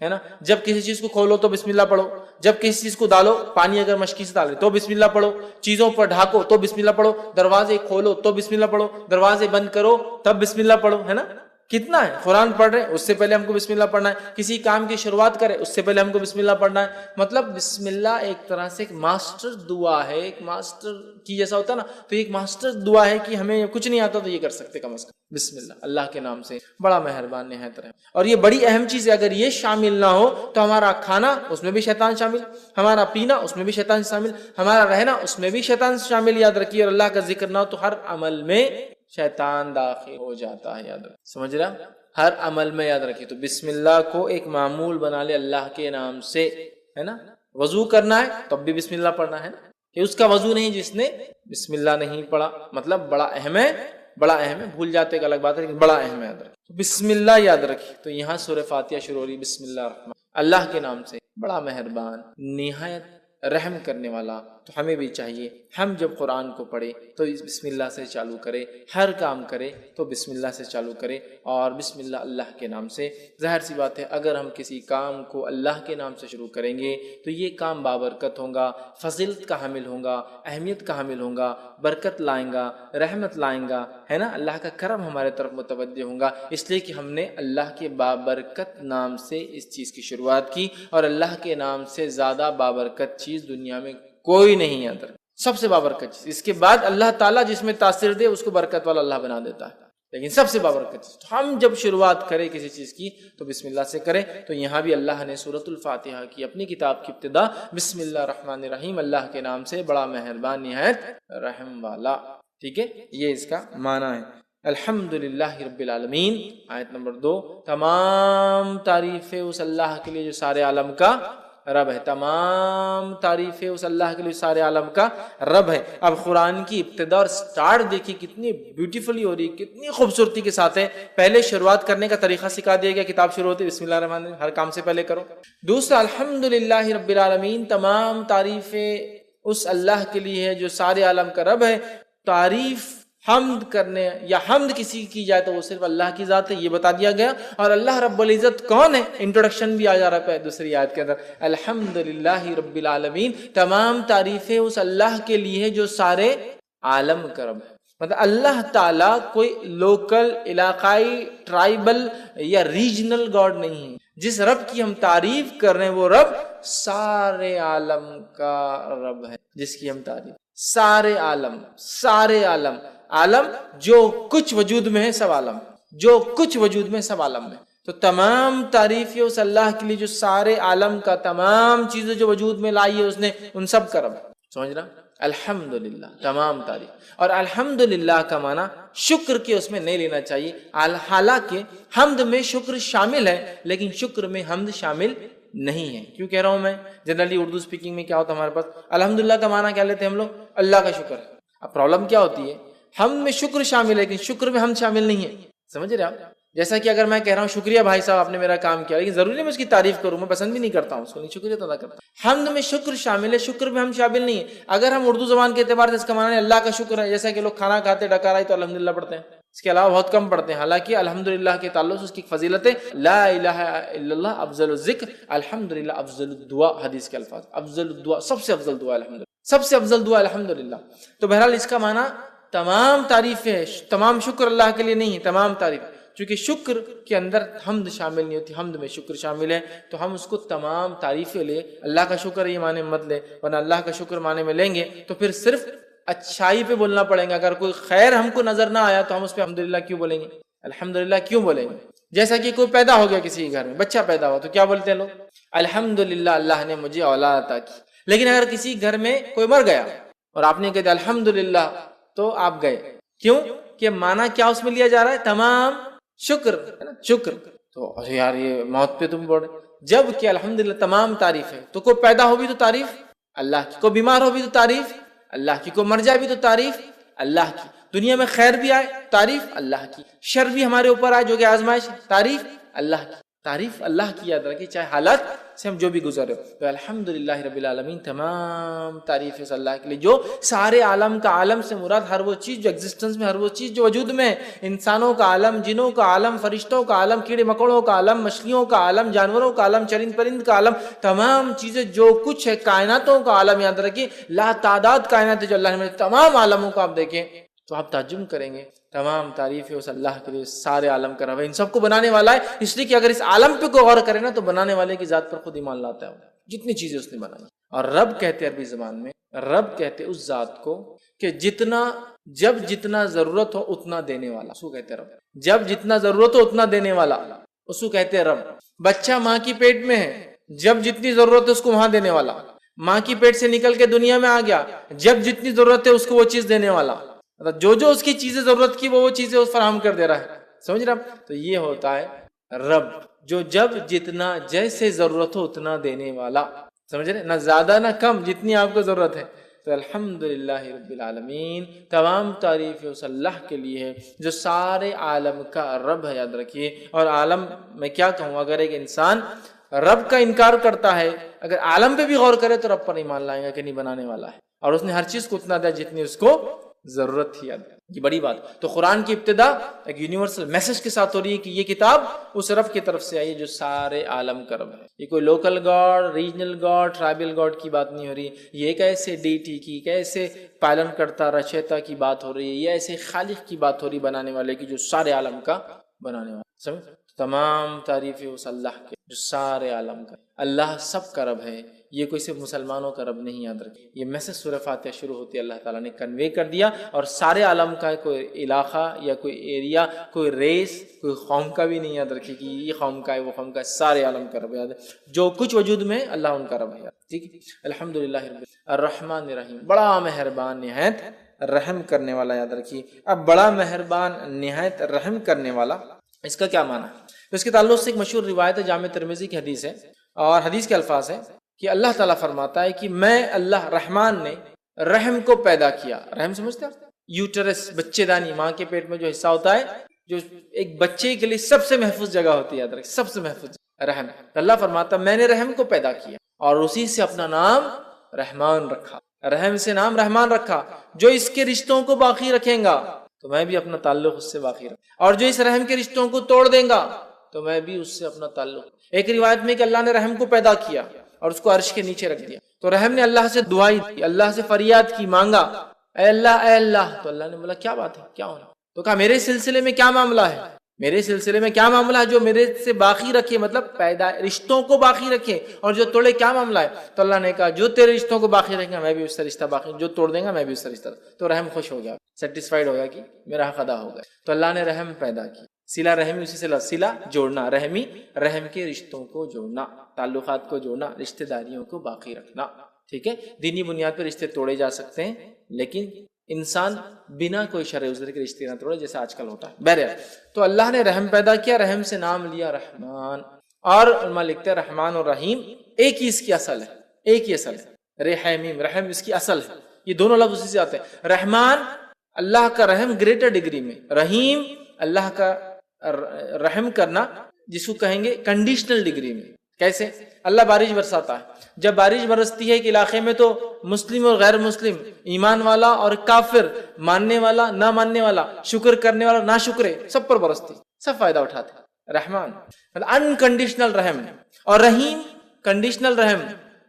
ہے نا. جب کسی چیز کو کھولو تو بسم اللہ پڑھو، جب کسی چیز کو ڈالو، پانی اگر مشکی سے ڈالے تو بسم اللہ پڑھو، چیزوں پر ڈھاکو تو بسم اللہ پڑھو، دروازے کھولو تو بسم اللہ پڑھو، دروازے بند کرو تب بسم اللہ پڑھو، ہے نا. کتنا ہے، قرآن پڑھ رہے ہیں اس سے پہلے ہم کو بسم اللہ پڑھنا ہے، کسی کام کی شروعات کرے اس سے پہلے ہم کو بسم اللہ پڑھنا ہے. مطلب بسم اللہ ایک طرح سے ایک ماسٹر دعا ہے، ایک ماسٹر کی جیسا ہوتا ہے نا، تو ایک ماسٹر دعا ہے کہ ہمیں کچھ نہیں آتا تو یہ کر سکتے کم از کم بسم اللہ، اللہ کے نام سے بڑا مہربان نہایت رحم. اور یہ بڑی اہم چیز ہے، اگر یہ شامل نہ ہو تو ہمارا کھانا اس میں بھی شیطان شامل، ہمارا پینا اس میں بھی شیطان شامل، ہمارا رہنا اس میں بھی شیطان شامل. یاد رکھیے، اور اللہ کا ذکر نہ ہو تو ہر عمل میں شیطان داخل ہو جاتا ہے. یاد رکھ، سمجھ رہا، ہر عمل میں یاد رکھیے. تو بسم اللہ کو ایک معمول بنا لے اللہ کے نام سے، ہے نا. وضو کرنا ہے تب بھی بسم اللہ پڑھنا ہے نا، کہ اس کا وضو نہیں جس نے بسم اللہ نہیں پڑھا. مطلب بڑا اہم ہے، بڑا اہم ہے. بھول جاتے ایک الگ بات ہے لیکن بڑا اہم ہے. یاد رکھیے بسم اللہ یاد رکھیے. تو یہاں سورہ فاتحہ شروع ہو رہی بسم اللہ الرحمن، اللہ کے نام سے بڑا مہربان نہایت رحم کرنے والا. تو ہمیں بھی چاہیے ہم جب قرآن کو پڑھے تو اس بسم اللہ سے چالو کرے، ہر کام کرے تو بسم اللہ سے چالو کرے، اور بسم اللہ اللہ کے نام سے. ظاہر سی بات ہے اگر ہم کسی کام کو اللہ کے نام سے شروع کریں گے تو یہ کام بابرکت ہوگا، فضیلت کا حامل ہوگا، اہمیت کا حامل ہوگا، برکت لائیں گا، رحمت لائیں گا، ہے نا. اللہ کا کرم ہمارے طرف متوجہ ہوگا، اس لیے کہ ہم نے اللہ کے بابرکت نام سے اس چیز کی شروعات کی. اور اللہ کے نام سے زیادہ بابرکت چیز دنیا میں کوئی نہیں ہے، سب سے بابرکت چیز. اس کے بعد اللہ تعالیٰ جس میں تاثیر دے اس کو برکت والا اللہ بنا دیتا ہے، لیکن سب سے بابرکت چیز. تو ہم جب شروعات کریں کسی چیز کی تو بسم اللہ سے کریں. تو یہاں بھی اللہ نے سورۃ الفاتحہ کی اپنی کتاب کی ابتدا بسم اللہ الرحمن الرحیم، اللہ کے نام سے بڑا مہربان نہایت رحم والا. ٹھیک ہے، یہ اس کا معنی ہے. الحمدللہ رب العالمین. آیت نمبر 2، تمام تعریفیں اس اللہ کے لیے جو سارے عالم کا رب ہے. تمام تعریفیں اس اللہ کے لیے سارے عالم کا رب ہے. اب قرآن کی ابتدا اور سٹارٹ دیکھیے کتنی بیوٹیفلی ہو رہی ہے، کتنی خوبصورتی کے ساتھ ہے. پہلے شروعات کرنے کا طریقہ سکھا دیا گیا، کتاب شروع ہوتی ہے بسم اللہ الرحمن الرحیم، ہر کام سے پہلے کرو. دوسرا، الحمدللہ رب العالمین، تمام تعریفیں اس اللہ کے لیے ہے جو سارے عالم کا رب ہے. تعریف حمد کرنے یا حمد کسی کی جائے تو وہ صرف اللہ کی ذات ہے، یہ بتا دیا گیا. اور اللہ رب العزت کون ہے، انٹروڈکشن بھی آ جا رہا ہے دوسری آیت کے اندر، الحمدللہ رب العالمین، تمام تعریفیں اس اللہ کے لیے ہے جو سارے عالم کا رب ہے. مطلب اللہ تعالیٰ کوئی لوکل، علاقائی، ٹرائبل یا ریجنل گاڈ نہیں ہے. جس رب کی ہم تعریف کر رہے ہیں وہ رب سارے عالم کا رب ہے، جس کی ہم تعریف، سارے عالم، سارے عالم، عالم جو کچھ وجود میں ہے، سب عالم، جو کچھ وجود میں سب عالم میں. تو تمام تعریفیں اس اللہ کے لیے جو سارے عالم کا، تمام چیزیں جو وجود میں لائی ہے اس نے، ان سب کا رب. سمجھ رہا، الحمدللہ، تمام تعریف. اور الحمدللہ کا معنی شکر کے اس میں نہیں لینا چاہیے. حالانکہ حمد میں شکر شامل ہے لیکن شکر میں حمد شامل نہیں ہے. کیوں کہہ رہا ہوں میں، جنرلی اردو سپیکنگ میں کیا ہوتا ہے ہمارے پاس، الحمدللہ کا معنی کیا لیتے ہیں ہم لوگ، اللہ کا شکر. اب پرابلم کیا ہوتی ہے، حمد میں شکر شامل ہے لیکن شکر میں حمد شامل نہیں ہے. سمجھ رہے آپ، جیسا کہ اگر میں کہہ رہا ہوں شکریہ بھائی صاحب آپ نے میرا کام کیا، لیکن ضروری نہیں میں اس کی تعریف کروں، میں پسند بھی نہیں کرتا ہوں اس کو، نہیں شکریہ ادا کرتا. حمد میں شکر شامل ہے، شکر میں ہم شامل نہیں ہے. اگر ہم اردو زبان کے اعتبار سے اس کا معنی اللہ کا شکر ہے، جیسا کہ لوگ کھانا کھاتے ڈکار آئی تو الحمدللہ پڑھتے ہیں، اس کے علاوہ بہت کم پڑھتے ہیں. حالانکہ الحمدللہ کے تعلق سے اس کی فضیلت ہے، لا الہ الا اللہ افضل الذکر، الحمدللہ افضل الدعا. حدیث کے الفاظ، افضل الدعا، سب سے افضل دعا الحمدللہ، سب سے افضل دعا الحمدللہ. تو بہرحال اس کا معنی تمام تعریفیں، تمام شکر اللہ کے لیے نہیں ہے، تمام تعریف. چونکہ شکر کے اندر حمد شامل نہیں ہوتی، حمد میں شکر شامل ہے، تو ہم اس کو تمام تعریفیں لے. اللہ کا شکر یہ معنی مت لے، ورنہ اللہ کا شکر معنی میں لیں گے تو پھر صرف اچھائی پہ بولنا پڑیں گا. اگر کوئی خیر ہم کو نظر نہ آیا تو ہم اس پہ الحمدللہ کیوں بولیں گے، الحمدللہ کیوں بولیں گے. جیسا کہ کوئی پیدا ہو گیا کسی گھر میں، بچہ پیدا ہوا تو کیا بولتے ہیں لوگ، الحمدللہ اللہ نے مجھے اولاد عطا کی. لیکن اگر کسی گھر میں کوئی مر گیا اور آپ نے کہہ دیا الحمدللہ تو آپ گئے، کیوں کہ معنی کیا اس میں لیا جا رہا ہے، تمام شکر، شکر. تو ارے یار یہ موت پہ تم بول رہے، جب کہ الحمدللہ تمام تعریف ہے. تو کوئی پیدا ہو بھی تو تعریف اللہ کی، کوئی بیمار ہو بھی تو تعریف اللہ کی، کوئی مر جائے بھی تو تعریف اللہ کی، دنیا میں خیر بھی آئے تعریف اللہ کی، شر بھی ہمارے اوپر آئے جو کہ آزمائش تعریف اللہ کی، تعریف اللہ کی یاد رکھیے چاہے حالات سے ہم جو بھی گزرے ہو. تو الحمدللہ رب العالمین، تمام تعریف ہے اللہ کے لیے جو سارے عالم کا، عالم سے مراد ہر وہ چیز جو ایگزسٹنس میں، ہر وہ چیز جو وجود میں ہے، انسانوں کا عالم، جنوں کا عالم، فرشتوں کا عالم، کیڑے مکوڑوں کا عالم، مچھلیوں کا عالم، جانوروں کا عالم، چرند پرند کا عالم، تمام چیزیں جو کچھ ہے کائناتوں کا عالم. یاد رکھیے لا تعداد کائنات ہے جو اللہ نے، تمام عالموں کو آپ دیکھیں تو آپ تعجب کریں گے. تمام تعریف ہے اس اللہ کے لیے، سارے عالم کا رب ہے، ان سب کو بنانے والا ہے. اس لیے کہ اگر اس عالم پہ کوئی غور کرے نا تو بنانے والے کی ذات پر خود ایمان لاتا ہے، جتنی چیزیں اس نے بنائی. اور رب کہتے ہیں عربی زبان میں، رب کہتے ہیں اس ذات کو کہ جب جتنا ضرورت ہو اتنا دینے والا، اس کو کہتے ہیں رب. جب جتنا ضرورت ہو اتنا دینے والا، اس کو کہتے ہیں رب. بچہ ماں کی پیٹ میں ہے، جب جتنی ضرورت ہے اس کو وہاں دینے والا. ماں کی پیٹ سے نکل کے دنیا میں آ گیا، جب جتنی ضرورت ہے اس کو وہ چیز دینے والا. جو اس کی چیزیں ضرورت کی وہ چیزیں اس فراہم کر دے رہا ہے. سمجھ رہے آپ؟ تو یہ ہوتا ہے رب، جو جب جتنا جیسے ضرورت ہو اتنا دینے والا. سمجھ رہے؟ نہ زیادہ نہ کم، جتنی آپ کو ضرورت ہے. تو الحمدللہ رب العالمین، تمام تعریف اس اللہ کے لیے ہے جو سارے عالم کا رب ہے. یاد رکھیے. اور عالم میں کیا کہوں، اگر ایک انسان رب کا انکار کرتا ہے، اگر عالم پہ بھی غور کرے تو رب پر ایمان لائے گا کہ نہیں بنانے والا ہے، اور اس نے ہر چیز کو اتنا دیا جتنی اس کو ضرورت تھی. یہ بڑی بات. تو قرآن کی ابتدا ایک یونیورسل میسج کے ساتھ ہو رہی ہے کہ یہ کتاب اس رب کی طرف سے آئی ہے جو سارے عالم کا رب ہے. یہ کوئی local God, regional God, tribal God کی بات نہیں ہو رہی. یہ ایک ایسے ڈیٹی کی، ایک ایسے پالن کرتا رچیتا کی بات ہو رہی ہے. یہ ایسے خالق کی بات ہو رہی بنانے والے کی جو سارے عالم کا بنانے والا. سمجھ؟ تمام تعریفیں اس اللہ کے جو سارے عالم کا. اللہ سب کا رب ہے، یہ کوئی صرف مسلمانوں کا رب نہیں. یاد رکھیں یہ میسج سورہ فاتحہ شروع ہوتی ہے اللہ تعالیٰ نے کنوے کر دیا، اور سارے عالم کا کوئی علاقہ یا کوئی ایریا، کوئی ریس، کوئی قوم کا بھی نہیں. یاد رکھیں کہ یہ قوم کا ہے وہ قوم کا ہے، سارے عالم کا رب. یاد ہے جو کچھ وجود میں اللہ ان کا رب ہے. ٹھیک ہے. الحمدللہ الرحمن الرحیم، بڑا مہربان نہایت رحم کرنے والا. یاد رکھیے. اب بڑا مہربان نہایت رحم کرنے والا، اس کا کیا معنی ہے؟ تو اس کے تعلق سے ایک مشہور روایت ہے، جامع ترمذی کی حدیث ہے، اور حدیث کے الفاظ ہیں کہ اللہ تعالیٰ فرماتا ہے کہ میں اللہ رحمان نے رحم کو پیدا کیا. رحم سمجھتے ہیں؟ یوٹرس، بچے دانی، ماں کے پیٹ میں جو حصہ ہوتا ہے جو ایک بچے کے لیے سب سے محفوظ جگہ ہوتی ہے. یاد رکھیں سب سے محفوظ رحم. اللہ فرماتا ہے میں نے رحم کو پیدا کیا اور اسی سے اپنا نام رحمان رکھا. رحم سے نام رحمان رکھا. جو اس کے رشتوں کو باقی رکھیں گا تو میں بھی اپنا تعلق اس سے باقی رکھوں، اور جو اس رحم کے رشتوں کو توڑ دیں گا تو میں بھی اس سے اپنا تعلق. ایک روایت میں کہ اللہ نے رحم کو پیدا کیا اور اس کو عرش کے نیچے رکھ دیا. تو رحم نے اللہ سے دعائی دی، اللہ سے فریاد کی، مانگا اے اللہ اے اللہ. تو اللہ نے بولا کیا بات ہے، کیا ہونا؟ تو کہا میرے سلسلے میں کیا معاملہ ہے، میرے سلسلے میں کیا معاملہ ہے جو میرے سے باقی رکھے، مطلب پیدا رشتوں کو باقی رکھے، اور جو توڑے کیا معاملہ ہے؟ تو اللہ نے کہا جو تیرے رشتوں کو باقی رکھے گا میں بھی اس سے رشتہ باقی، جو توڑ دیں گا میں بھی اس سے رشتہ. تو رحم خوش ہو گیا، سیٹسفائیڈ ہو گیا کہ میرا حق ادا ہو گیا. تو اللہ نے رحم پیدا کی. صلہ رحمی اسی سے صلہ جوڑنا، رحمی رحم کے رشتوں کو جوڑنا، تعلقات کو جوڑنا، رشتہ داریوں کو باقی رکھنا. ٹھیک ہے. دینی بنیاد پر رشتے توڑے جا سکتے ہیں لیکن انسان بنا کوئی شرع عذر کے رشتے نہ توڑے جیسا آج کل ہوتا ہے. بہرحال تو اللہ نے رحم پیدا کیا، رحم سے نام لیا رحمان. اور علماء لکھتے ہیں رحمان اور رحیم ایک ہی اس کی اصل ہے، ایک ہی اصل ہے. رحیم رحم اس کی اصل ہے. یہ دونوں لفظ اسی سے آتے ہیں. رحمان اللہ کا رحم گریٹر ڈگری میں، رحیم اللہ کا رحم کرنا جس کو کہیں گے کنڈیشنل ڈگری میں. کیسے؟ اللہ بارش برساتا ہے. جب بارش برستی ہے ایک علاقے میں تو مسلم اور غیر مسلم، ایمان والا اور کافر، ماننے والا نہ ماننے والا، شکر کرنے والا نہ شکرے، سب پر برستی، سب فائدہ اٹھاتے. رحمان انکنڈیشنل رحم. اور رحیم کنڈیشنل رحم.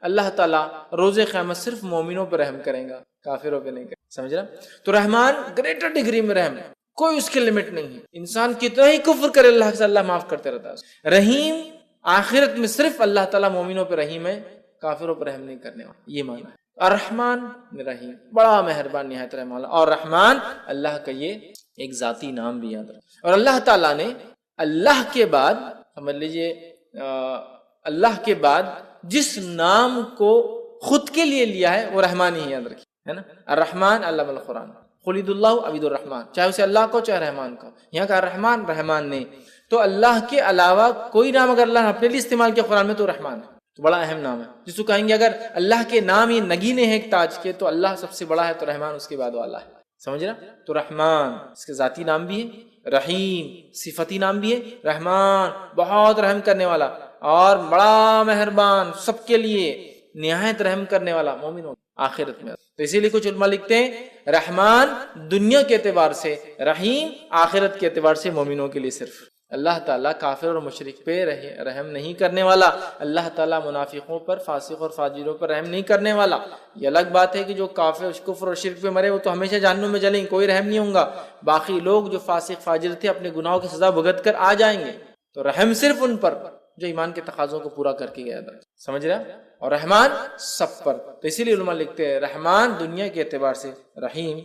اللہ تعالیٰ روز قیامت صرف مومنوں پہ رحم کریں گا، کافروں پہ نہیں کریں. سمجھ رہا؟ تو رحمان گریٹر ڈگری میں رحم، کوئی اس کی لمٹ نہیں ہے. انسان کتنا ہی کفر کرے اللہ سے اللہ معاف کرتے رہتا ہے. رحیم آخرت میں صرف اللہ تعالیٰ مومنوں پہ رحیم ہے، کافروں پر رحم نہیں کرنے والا. یہ معنی ہے. الرحمن رحیم، بڑا مہربان نہایت رحم والا. اور رحمان اللہ کا یہ ایک ذاتی نام بھی یاد رکھیں. اور اللہ تعالیٰ نے اللہ کے بعد سمجھ لیجئے اللہ کے بعد جس نام کو خود کے لیے لیا ہے وہ رحمان ہی یاد رکھیں، ہے نا. الرحمن علم القرآن، قل ادعوا اللہ عبید الرحمن، چاہے اسے اللہ کو چاہے رحمان کو. یہاں کا الرحمن رحمان نے تو اللہ کے علاوہ کوئی نام اگر اللہ نے اپنے لیے استعمال کیا قرآن میں تو رحمان ہے، تو بڑا اہم نام ہے، جس کو کہیں گے اگر اللہ کے نام یہ نگینے ہیں ایک تاج کے تو اللہ سب سے بڑا ہے، تو رحمان اس کے بعد والا ہے، سمجھ رہا؟ تو رحمان اس کے ذاتی نام بھی ہے، رحیم صفتی نام بھی ہے، رحمان بہت رحم کرنے والا اور بڑا مہربان، سب کے لیے نہایت رحم کرنے والا مومنوں آخرت میں۔ تو اسی لیے کچھ علماء لکھتے ہیں رحمان دنیا کے اعتبار سے، رحیم آخرت کے اعتبار سے مومنوں کے لیے صرف۔ اللہ تعالیٰ کافر اور مشرک پہ رحم نہیں کرنے والا، اللہ تعالیٰ منافقوں پر، فاسق اور فاجروں پر رحم نہیں کرنے والا۔ یہ الگ بات ہے کہ جو کافر کفر اور شرک پہ مرے وہ تو ہمیشہ جہنم میں جلیں گے، کوئی رحم نہیں ہوگا، باقی لوگ جو فاسق فاجر تھے اپنے گناہوں کی سزا بھگت کر آ جائیں گے، تو رحم صرف ان پر جو ایمان کے تقاضوں کو پورا کر کے گیا تھا، سمجھ رہا؟ اور رحمان سب پر۔ تو اسی لیے علماء لکھتے ہیں رحمان دنیا کے اعتبار سے، رحیم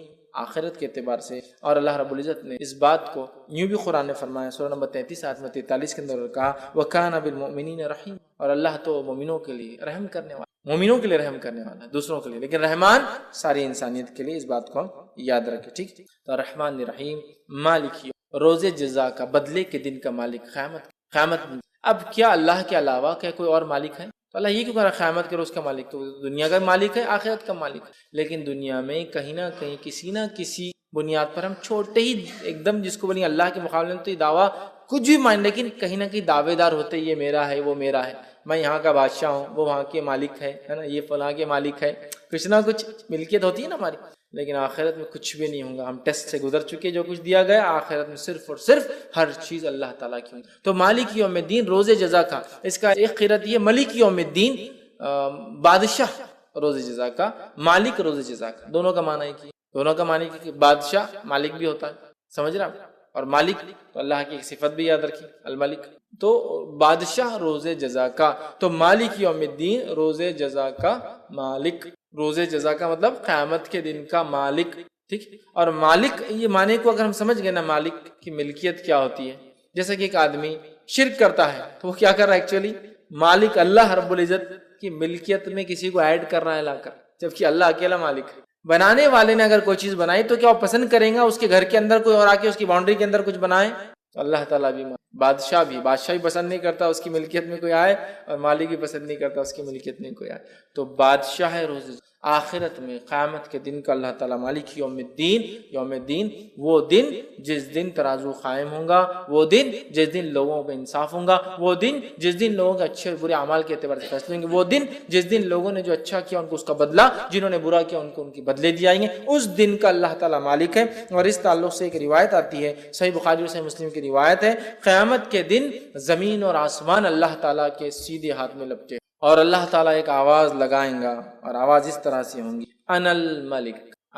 آخرت کے اعتبار سے۔ اور اللہ رب العزت نے اس بات کو یوں بھی قرآن نے فرمایا سورہ نمبر 33 آیت میں 43 کے اندر کہا وَكَانَ بِالْمُؤْمِنِينَ رَحِيمًا، اور اللہ تو مومنوں کے لیے رحم کرنے والا، مومنوں کے لیے رحم کرنے والا ہے، دوسروں کے لیے، لیکن رحمان ساری انسانیت کے لیے، اس بات کو ہم یاد رکھیں، ٹھیک؟ تو رحمان رحیم، مالک یوم، روز جزا کا، بدلے کے دن کا مالک، قیامت۔ اب کیا اللہ کے علاوہ کیا کوئی اور مالک ہے؟ تو اللہ یہ کیوں کہہ رہا ہے قیامت کے روز کا مالک؟ تو دنیا کا مالک ہے، آخرت کا مالک ہے، لیکن دنیا میں کہیں نہ کہیں کسی نہ کسی بنیاد پر ہم چھوٹے ہی ایک دم جس کو بولیں اللہ کے مقابلے میں تو یہ دعویٰ کچھ بھی مان، لیکن کہیں نہ کہیں دعوے دار ہوتے یہ میرا ہے، وہ میرا ہے، میں یہاں کا بادشاہ ہوں، وہ وہاں کے مالک ہے نا، یہ فلاں کے مالک ہے، کچھ نہ کچھ ملکیت ہوتی ہے نا ہماری۔ لیکن آخرت میں کچھ بھی نہیں ہوگا، ہم ٹیسٹ سے گزر چکے، جو کچھ دیا گیا آخرت میں صرف اور صرف ہر چیز اللہ تعالیٰ کی ہوگی۔ تو مالک یوم الدین روز جزا کا، اس کا ایک قرأت یہ ملک یوم الدین بادشاہ روز جزا کا، مالک روز جزا کا، دونوں کا معنی ہے، دونوں کا معنی کہ بادشاہ مالک بھی ہوتا ہے، سمجھ رہا؟ اور مالک تو اللہ کی ایک صفت بھی یاد رکھی الملک، تو بادشاہ روز جزا کا، تو مالک یوم الدین روز جزا کا مالک، روز جزا کا مطلب قیامت کے دن کا مالک، ٹھیک؟ اور مالک یہ معنی کو اگر ہم سمجھ گئے نا، مالک کی ملکیت کیا ہوتی ہے، جیسے کہ ایک آدمی شرک کرتا ہے تو وہ کیا کر رہا ہے ایکچولی؟ مالک اللہ رب العزت کی ملکیت میں کسی کو ایڈ کر رہا ہے لا کر، جبکہ اللہ اکیلا مالک ہے۔ بنانے والے نے اگر کوئی چیز بنائی تو کیا وہ پسند کریں گا اس کے گھر کے اندر کوئی اور آ کے اس کی باؤنڈری کے اندر کچھ بنائے؟ تو اللہ تعالیٰ بھی، بادشاہ بھی پسند نہیں کرتا اس کی ملکیت میں کوئی آئے، اور مالک بھی پسند نہیں کرتا اس کی ملکیت میں کوئی آئے۔ تو بادشاہ ہے روز آخرت میں، قیامت کے دن کا اللہ تعالیٰ مالک یوم الدین، یوم الدین وہ دن جس دن ترازو قائم ہوں گا، وہ دن جس دن لوگوں کا انصاف ہوں گا، وہ دن جس دن لوگوں کے اچھے اور برے اعمال کے اعتبار سے فیصلے ہوں گے، وہ دن جس دن لوگوں نے جو اچھا کیا ان کو اس کا بدلہ، جنہوں نے برا کیا ان کو ان کی بدلے دیے جائیں گے، اس دن کا اللہ تعالیٰ مالک ہے۔ اور اس تعلق سے ایک روایت آتی ہے، صحیح بخاری اور صحیح مسلم کی روایت ہے، قیامت کے دن زمین اور آسمان اللہ تعالیٰ کے سیدھے ہاتھ میں لپٹے، اور اللہ تعالیٰ ایک آواز لگائیں گا، اور آواز اس طرح سے ہوں گی، انا الملک،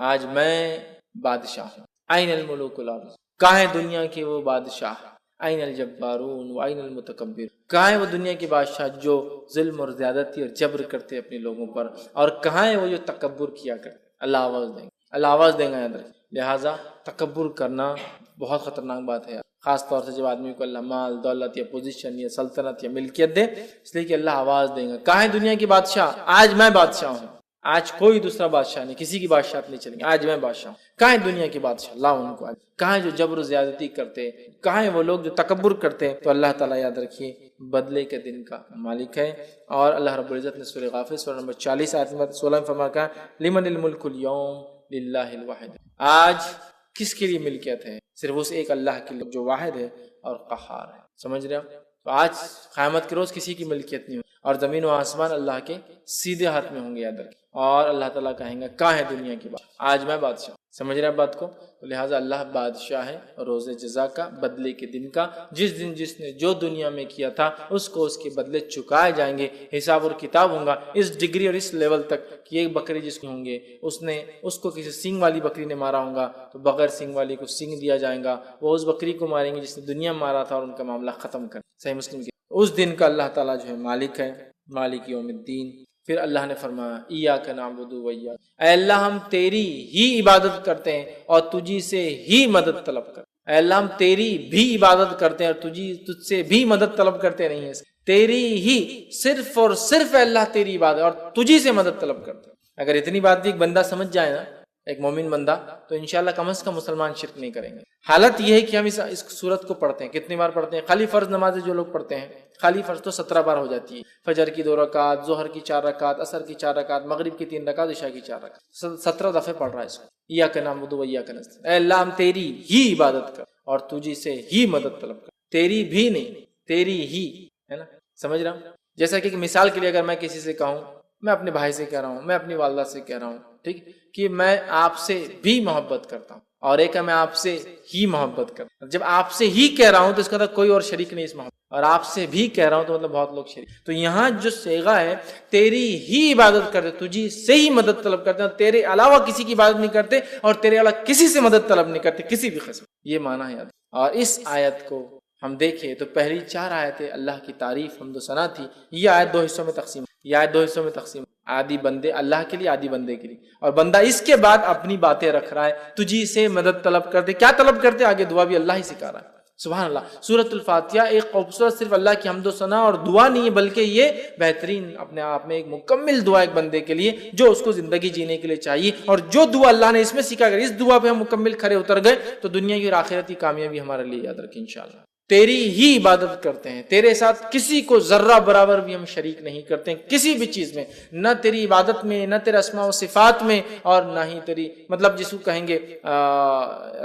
آج میں بادشاہ ہوں، این الملوک الارض، کہاں ہے دنیا کے وہ بادشاہ، این الجبارون و این المتکبر، کہاں ہے وہ دنیا کے بادشاہ جو ظلم اور زیادتی اور جبر کرتے اپنے لوگوں پر، اور کہاں ہے وہ جو تکبر کیا کرتے؟ اللہ آواز دیں گے، اللہ آواز دیں گا یاد رکھیں۔ لہٰذا تکبر کرنا بہت خطرناک بات ہے، خاص طور سے جب آدمی کو اللہ مال دولت یا پوزیشن یا سلطنت یا ملکیت دے، اس لیے کہ اللہ آواز دیں گا، کہاں ہے دنیا کی بادشاہ؟ آج میں بادشاہ ہوں، آج کوئی دوسرا بادشاہ نہیں، کسی کی بادشاہت نہیں چلیں گے، آج میں بادشاہ ہوں۔ کہاں ہے دنیا کے بادشاہ؟ اللہ ان کو آج، کہاں ہے جو جبر و زیادتی کرتے، کہاں ہے وہ لوگ جو تکبر کرتے ہیں؟ تو اللہ تعالیٰ یاد رکھیے بدلے کے دن کا مالک ہے۔ اور اللہ رب العزت نے سورہ غافر سورہ نمبر 40 آیت نمبر 16 میں فرمایا لمن الملک اليوم للہ الواحد، آج کس کے لیے ملکیت ہے؟ صرف اس ایک اللہ کے لیے جو واحد ہے اور قہار ہے، سمجھ رہے ہو؟ تو آج قیامت کے روز کسی کی ملکیت نہیں ہوگی، اور زمین و آسمان اللہ کے سیدھے ہاتھ میں ہوں گے، یاد رکھیں۔ اور اللہ تعالیٰ کہیں گا کہاں ہے دنیا کی بات، آج میں بادشاہ ہوں، سمجھ رہے ہیں بات کو؟ تو لہٰذا اللہ بادشاہ ہے روز جزا کا، بدلے کے دن کا، جس دن جس نے جو دنیا میں کیا تھا اس کو اس کے بدلے چکائے جائیں گے، حساب اور کتاب ہوں گا اس ڈگری اور اس لیول تک کہ ایک بکری جس کو ہوں گے اس کو کسی سینگ والی بکری نے مارا ہوگا تو بغیر سینگ والی کو سینگ دیا جائے گا، وہ اس بکری کو ماریں گے جس نے دنیا میں مارا تھا، اور ان کا معاملہ ختم کر۔ صحیح مسلم کی اس دن کا اللہ تعالیٰ جو ہے مالک ہے، مالک یوم الدین۔ پھر اللہ نے فرمایا ایاک نعبد و ایاک، اے اللہ ہم تیری ہی عبادت کرتے ہیں اور تجھی سے ہی مدد طلب کرتے ہیں، اے اللہ ہم تیری بھی عبادت کرتے ہیں اور تجھ سے بھی مدد طلب کرتے نہیں ہیں، تیری ہی صرف اور صرف اے اللہ تیری عبادت اور تجھی سے مدد طلب کرتے ہیں۔ اگر اتنی بات بھی ایک بندہ سمجھ جائے نا ایک مومن بندہ، تو انشاءاللہ کم از کم مسلمان شرک نہیں کریں گے۔ حالت یہ ہے کہ ہم اس صورت کو پڑھتے ہیں، کتنی بار پڑھتے ہیں؟ خالی فرض نمازیں جو لوگ پڑھتے ہیں، خالی فرض تو 17 بار ہو جاتی ہے، فجر کی 2 رکعت، ظہر کی 4 رکعت، عصر کی 4 رکعت، مغرب کی 3 رکعت، عشاء کی 4 رکعت، 17 دفعے پڑھ رہا ہے اس کو۔ ایاک نعبد و ایاک نستعین، اے اللہ ہم تیری ہی عبادت کر اور تجھی سے ہی مدد طلب کر، تیری بھی نہیں، تیری ہی، ہے نا؟ سمجھ رہا ہوں؟ جیسا کہ مثال کے لیے اگر میں کسی سے کہوں، میں اپنے بھائی سے کہہ رہا ہوں، میں اپنی والدہ سے کہہ رہا ہوں، ٹھیک، کہ میں آپ سے بھی محبت کرتا ہوں، اور ایک ہے میں آپ سے ہی محبت کرتا ہوں۔ جب آپ سے ہی کہہ رہا ہوں تو اس کا کوئی اور شریک نہیں اس محبت، اور آپ سے بھی کہہ رہا ہوں تو مطلب بہت لوگ شریک۔ تو یہاں جو صیغہ ہے تیری ہی عبادت کرتے، تجھی سے ہی مدد طلب کرتے ہیں، تیرے علاوہ کسی کی عبادت نہیں کرتے، اور تیرے علاوہ کسی سے مدد طلب نہیں کرتے کسی بھی قسم۔ یہ معنی ہے۔ اور اس آیت کو ہم دیکھیں تو پہلی 4 آیتیں اللہ کی تعریف، حمد و ثنا تھی۔ یہ آیت 2 حصوں میں تقسیم، یہ آیت 2 حصوں میں تقسیم، آدھی بندے اللہ کے لیے، آدھی بندے کے لیے، اور بندہ اس کے بعد اپنی باتیں رکھ رہا ہے، تجھی سے مدد طلب کرتے، کیا طلب کرتے؟ آگے دعا بھی اللہ ہی سکھا رہا ہے۔ سبحان اللہ۔ سورۃ الفاتحہ ایک خوبصورت صرف اللہ کی حمد و ثنا اور دعا نہیں ہے، بلکہ یہ بہترین اپنے آپ میں ایک مکمل دعا ایک بندے کے لیے جو اس کو زندگی جینے کے لیے چاہیے، اور جو دعا اللہ نے اس میں سکھا کر اس دعا پہ ہم مکمل کھڑے اتر گئے تو دنیا کی اور آخرت کی کامیابی ہمارے لیے یاد رکھیں انشاءاللہ۔ تیری ہی عبادت کرتے ہیں، تیرے ساتھ کسی کو ذرہ برابر بھی ہم شریک نہیں کرتے ہیں کسی بھی چیز میں، نہ تیری عبادت میں، نہ تیرے اسماء و صفات میں، اور نہ ہی تیری مطلب جس کو کہیں گے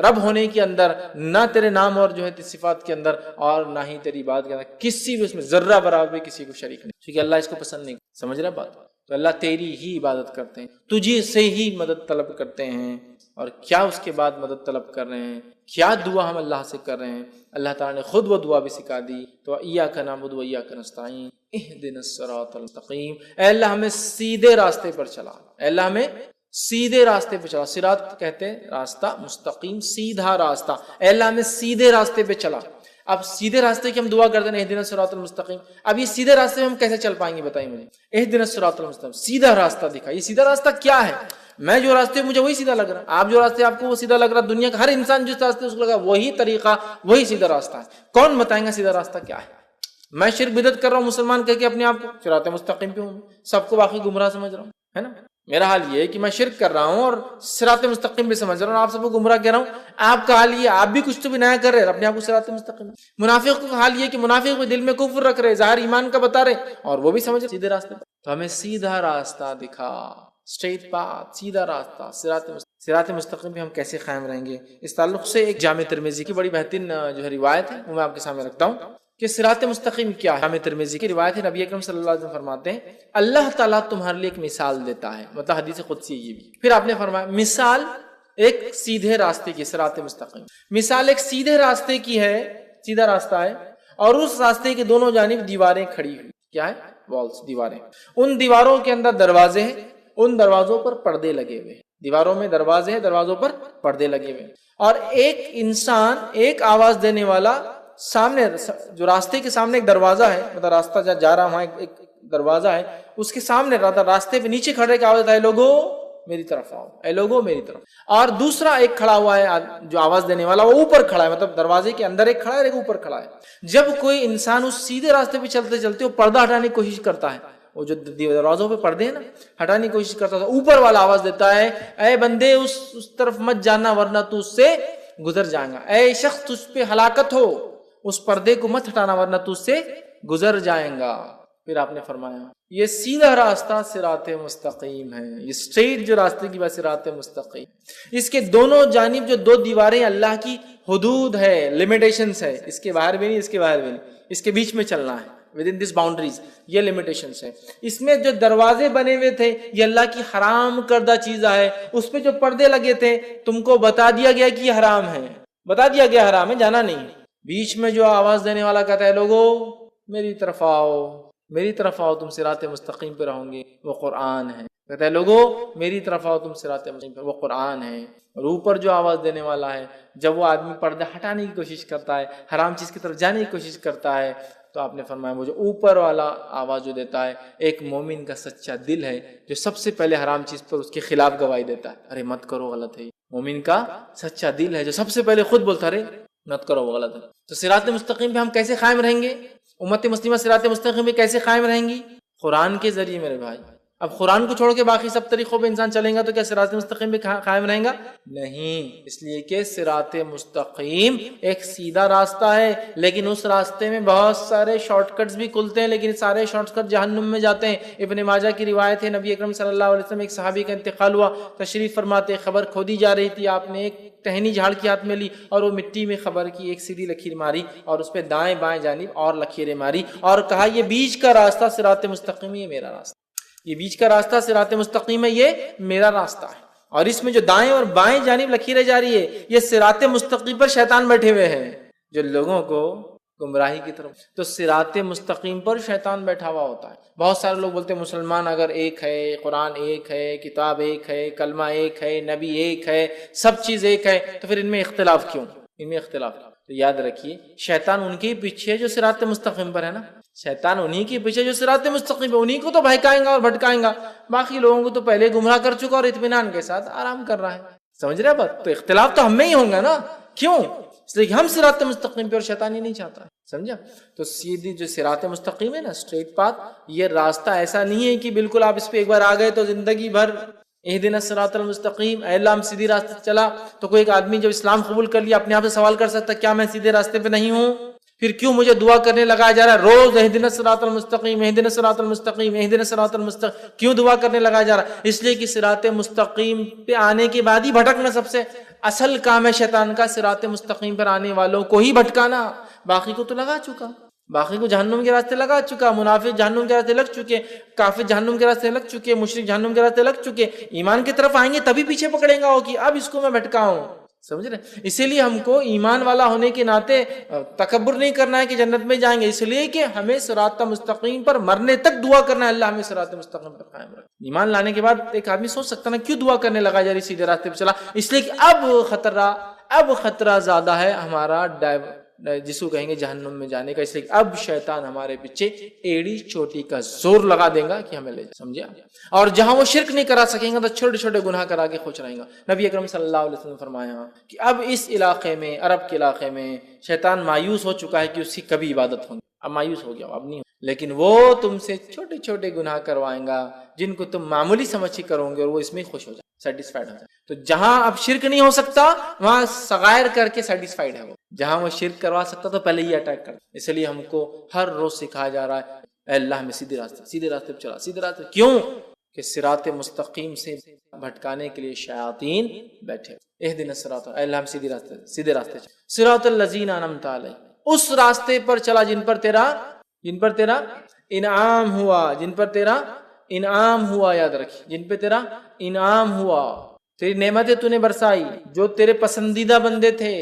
رب ہونے کے اندر، نہ تیرے نام اور جو ہے صفات کے اندر، اور نہ ہی تیری عبادت کے اندر کسی بھی اس میں ذرہ برابر بھی کسی کو شریک نہیں، کیونکہ اللہ اس کو پسند نہیں۔ سمجھ رہا بات؟ تو اللہ تیری ہی عبادت کرتے ہیں، تجھے سے ہی مدد طلب کرتے ہیں، اور کیا اس کے بعد مدد طلب کر رہے ہیں، کیا دعا ہم اللہ سے کر رہے ہیں؟ اللہ تعالیٰ نے خود وہ دعا بھی سکھا دی۔ تو ایاک نعبد و ایاک نستعین اہدنا الصراط المستقیم، اے اللہ ہمیں سیدھے راستے پر چلا، اے اللہ ہمیں سیدھے راستے پہ چلا۔ صراط کہتے ہیں راستہ، مستقیم سیدھا راستہ، اے اللہ ہمیں سیدھے راستے پہ چلا۔ اب سیدھے راستے کی ہم دعا کرتے ہیں اہدنا الصراط المستقیم، اب یہ سیدھے راستے میں ہم کیسے چل پائیں گے؟ بتائیے مجھے۔ اہدنا الصراط المستقیم، سیدھا راستہ دکھا۔ یہ سیدھا راستہ کیا ہے؟ میں جو راستے مجھے وہی سیدھا لگ رہا ہے، آپ جو راستے آپ کو وہ سیدھا لگ رہا ہے، دنیا کا ہر انسان جس راستے اس کو لگا وہی طریقہ، وہی سیدھا راستہ ہے۔ کون بتائیں گا سیدھا راستہ کیا ہے؟ میں شرک بدعت کر رہا ہوں مسلمان کہہ کے اپنے آپ کو صراط مستقیم پہ ہوں، سب کو باقی گمراہ سمجھ رہا ہوں، ہے نا؟ میرا حال یہ ہے کہ میں شرک کر رہا ہوں اور صراط مستقیم پہ سمجھ رہا ہوں، آپ سب کو گمراہ کہہ رہا ہوں۔ آپ کا حال یہ، آپ بھی کچھ تو بھی نیا کر رہے ہیں، اپنے آپ کو صراط مستقیم۔ منافق کا حال یہ کہ منافق بھی دل میں کفر رکھ رہے، ظاہر ایمان کا بتا رہے، اور وہ بھی سمجھ رہے سیدھے راستے۔ تو ہمیں سیدھا راستہ دکھا، اسٹریٹ پاتھ، سیدھا راستہ، صراط مستقیم پہ ہم کیسے قائم رہیں گے؟ اس تعلق سے ایک جامع ترمذی کی بڑی بہترین جو ہے روایت ہے وہ میں آپ کے سامنے رکھتا ہوں کہ صراط مستقیم کیا ہے۔ جامع ترمذی کی روایت ہے، نبی اکرم صلی اللہ علیہ وسلم فرماتے ہیں اللہ تعالیٰ تمہارے لیے ایک مثال دیتا ہے، مطلب حدیث قدسی یہ بھی۔ پھر آپ نے فرمایا مثال ایک سیدھے راستے کی، صراط مستقیم مثال ایک سیدھے راستے کی ہے، سیدھا راستہ ہے، اور اس راستے کے دونوں جانب دیواریں کھڑی ہوئی، کیا ہے؟ والز، دیواریں، ان دیواروں کے اندر دروازے ہیں، ان دروازوں پر پردے لگے ہوئے، دیواروں میں دروازے ہیں، دروازوں پر پردے لگے ہوئے، اور ایک انسان، ایک آواز دینے والا سامنے، جو راستے کے سامنے ایک دروازہ ہے، مطلب راستہ جہاں جا رہا وہاں ایک دروازہ ہے، اس کے سامنے راستے پہ نیچے کھڑے کے آواز دیتا ہے لوگو میری طرف آؤ، اے لوگو میری طرف۔ اور دوسرا ایک کھڑا ہوا ہے جو آواز دینے والا، وہ اوپر کھڑا ہے، مطلب دروازے کے اندر ایک کھڑا ہے، ایک اوپر کھڑا ہے۔ جب کوئی انسان اس سیدھے راستے پہ چلتے چلتے وہ پردہ ہٹانے کی کوشش کرتا ہے، وہ جو دروازوں پہ پردے ہیں نا، ہٹانے کی کوشش کرتا تھا، اوپر والا آواز دیتا ہے اے بندے اس طرف مت جانا ورنہ تو اس سے گزر جائیں گا، اے شخص تجھ پہ ہلاکت ہو، اس پردے کو مت ہٹانا ورنہ تو اس سے گزر جائیں گا۔ پھر آپ نے فرمایا یہ سیدھا راستہ صراط مستقیم ہے، یہ اسٹریٹ جو راستے کی بات صراط مستقیم، اس کے دونوں جانب جو 2 دیواریں اللہ کی حدود ہے، لمیٹیشنز ہے، اس کے باہر بھی نہیں، اس کے باہر بھی نہیں، اس کے بیچ میں چلنا ہے، within this boundaries، یہ لمیٹیشنز ہے۔ اس میں جو دروازے بنے ہوئے تھے یہ اللہ کی حرام کردہ چیزیں ہے، اس پہ جو پردے لگے تھے تم کو بتا دیا گیا کہ یہ حرام ہے، بتا دیا گیا حرام ہے، جانا نہیں۔ بیچ میں جو آواز دینے والا کہتا ہے لوگو میری طرف آؤ، میری طرف آؤ، تم صراط مستقیم پہ رہو گے، وہ قرآن ہے۔ کہتا ہے لوگو میری طرف آؤ، تم صراط مستقیم پہ، وہ قرآن ہے۔ اور اوپر جو آواز دینے والا ہے، جب وہ آدمی پردہ ہٹانے کی کوشش کرتا ہے، حرام چیز کی طرف جانے کی کوشش کرتا ہے، تو آپ نے فرمایا وہ جو اوپر والا آواز جو دیتا ہے ایک مومن کا سچا دل ہے جو سب سے پہلے حرام چیز پر اس کے خلاف گواہی دیتا ہے، ارے مت کرو غلط ہے۔ مومن کا سچا دل ہے جو سب سے پہلے خود بولتا ہے ارے مت کرو وہ غلط ہے۔ تو صراط مستقیم پہ ہم کیسے قائم رہیں گے؟ امت مسلمہ صراط مستقیم پہ کیسے قائم رہیں گی؟ قرآن کے ذریعے میرے بھائی، اب قرآن کو چھوڑ کے باقی سب طریقوں پہ انسان چلیں گا تو کیا صراط مستقیم پہ قائم رہیں گا؟ نہیں، اس لیے کہ صراط مستقیم ایک سیدھا راستہ ہے، لیکن اس راستے میں بہت سارے شارٹ کٹس بھی کھلتے ہیں، لیکن سارے شارٹ کٹ جہنم میں جاتے ہیں۔ ابن ماجہ کی روایت ہے، نبی اکرم صلی اللہ علیہ وسلم ایک صحابی کا انتقال ہوا، تشریف فرماتے خبر کھودی جا رہی تھی، آپ نے ایک ٹہنی جھاڑ کے ہاتھ میں لی اور وہ مٹی میں خبر کی ایک سیدھی لکیر ماری اور اس پہ دائیں بائیں جانب اور لکیریں ماری اور کہا یہ بیچ کا راستہ صراط مستقیم، یہ میرا راستہ، یہ بیچ کا راستہ صراط مستقیم ہے، یہ میرا راستہ ہے، اور اس میں جو دائیں اور بائیں جانب لکیریں جا رہی ہے یہ صراط مستقیم پر شیطان بیٹھے ہوئے ہیں جو لوگوں کو گمراہی کی طرف۔ تو صراط مستقیم پر شیطان بیٹھا ہوا ہوتا ہے۔ بہت سارے لوگ بولتے ہیں مسلمان اگر ایک ہے، قرآن ایک ہے، کتاب ایک ہے، کلمہ ایک ہے، نبی ایک ہے، سب چیز ایک ہے، تو پھر ان میں اختلاف کیوں؟ ان میں اختلاف کیوں؟ تو یاد رکھیے شیطان ان کے پیچھے جو صراط مستقیم پر ہے نا، شیطان انہی کے پیچھے جو صراط مستقیم ہے انہی کو تو بہکائیں گا اور بھٹکائیں گا، باقی لوگوں کو تو پہلے گمراہ کر چکا اور اطمینان کے ساتھ آرام کر رہا ہے۔ سمجھ رہے بات؟ تو اختلاف تو ہم میں ہی ہوں گا نا، کیوں؟ اس لیے کہ ہم صراط مستقیم پہ اور شیطان ہی نہیں چاہتا، سمجھا؟ تو سیدھی جو صراط مستقیم ہے نا، اسٹریٹ پاتھ، یہ راستہ ایسا نہیں ہے کہ بالکل آپ اس پہ ایک بار آ گئے تو زندگی بھر اہدنا الصراط المستقیم، اے اللہ ہم سیدھی راستے سے چلا۔ تو کوئی ایک آدمی جب اسلام قبول کر لیا اپنے آپ سے سوال کر سکتا کیا میں سیدھے راستے پہ نہیں ہوں؟ پھر کیوں مجھے دعا کرنے لگایا جا رہا ہے روز اہدنا الصراط المستقیم، اہدنا الصراط المستقیم، اہدنا الصراط المستقیم؟ کیوں دعا کرنے لگایا جا رہا ہے؟ اس لیے کہ صراط مستقیم پہ آنے کے بعد ہی بھٹکنا سب سے اصل کام ہے شیطان کا، صراط مستقیم پر آنے والوں کو ہی بھٹکانا، باقی کو تو لگا چکا، باقی کو جہنم کے راستے لگا چکا، منافق جہنم کے راستے لگ چکے، کافر جہنم کے راستے لگ چکے، مشرک جہنم کے راستے لگ چکے، ایمان کی طرف آئیں گے تبھی پیچھے پکڑیں گا وہ کہ اب اس کو میں بھٹکاؤں، سمجھ رہے؟ اسی لیے ہم کو ایمان والا ہونے کے ناطے تکبر نہیں کرنا ہے کہ جنت میں جائیں گے، اس لیے کہ ہمیں صراط مستقیم پر مرنے تک دعا کرنا ہے، اللہ ہمیں صراط مستقیم پر قائم رکھ۔ ایمان لانے کے بعد ایک آدمی سوچ سکتا نا کیوں دعا کرنے لگا جا رہی سیدھے راستے پہ چلا؟ اس لیے کہ اب خطرہ زیادہ ہے ہمارا جس کو کہیں گے جہنم میں جانے کا، اس لیے اب شیطان ہمارے پیچھے ایڑی چوٹی کا زور لگا دے گا کہ ہمیں لے جائے، سمجھا؟ اور جہاں وہ شرک نہیں کرا سکیں گے تو چھوٹے چھوٹے گناہ کرا کے خوش رہیں گا۔ نبی اکرم صلی اللہ علیہ وسلم نے فرمایا کہ اب اس علاقے میں، عرب کے علاقے میں شیطان مایوس ہو چکا ہے کہ اس کی کبھی عبادت ہوگی، اب مایوس ہو گیا، اب نہیں، لیکن وہ تم سے چھوٹے چھوٹے گناہ کروائیں گا جن کو تم معمولی سمجھ کے کرو گے اور وہ اس میں خوش ہو جائے، سیٹسفائیڈ ہو جائے۔ تو جہاں اب شرک نہیں ہو سکتا وہاں صغائر کر کے سیٹسفائیڈ ہے وہ، جہاں وہ شرک کروا سکتا تو پہلے ہی اٹیک کر۔ اس لیے ہم کو ہر روز سکھایا جا رہا ہے اے اللہ ہمیں سیدھے راستے پہ چلا، سیدھے راستے۔ کیوں؟ کہ صراط مستقیم سے بھٹکانے کے لیے شیاطین بیٹھے۔ اہدنا الصراط، اے اللہ ہم سیدھے راستے چلا، صراط الذین انعمت علیہم، اس راستے پر چلا جن پر تیرا انعام ہوا، جن پر تیرا انعام ہوا، یاد رکھی، جن پہ تیرا انعام ہوا، تیری نعمتیں تو نے برسائی، جو تیرے پسندیدہ بندے تھے،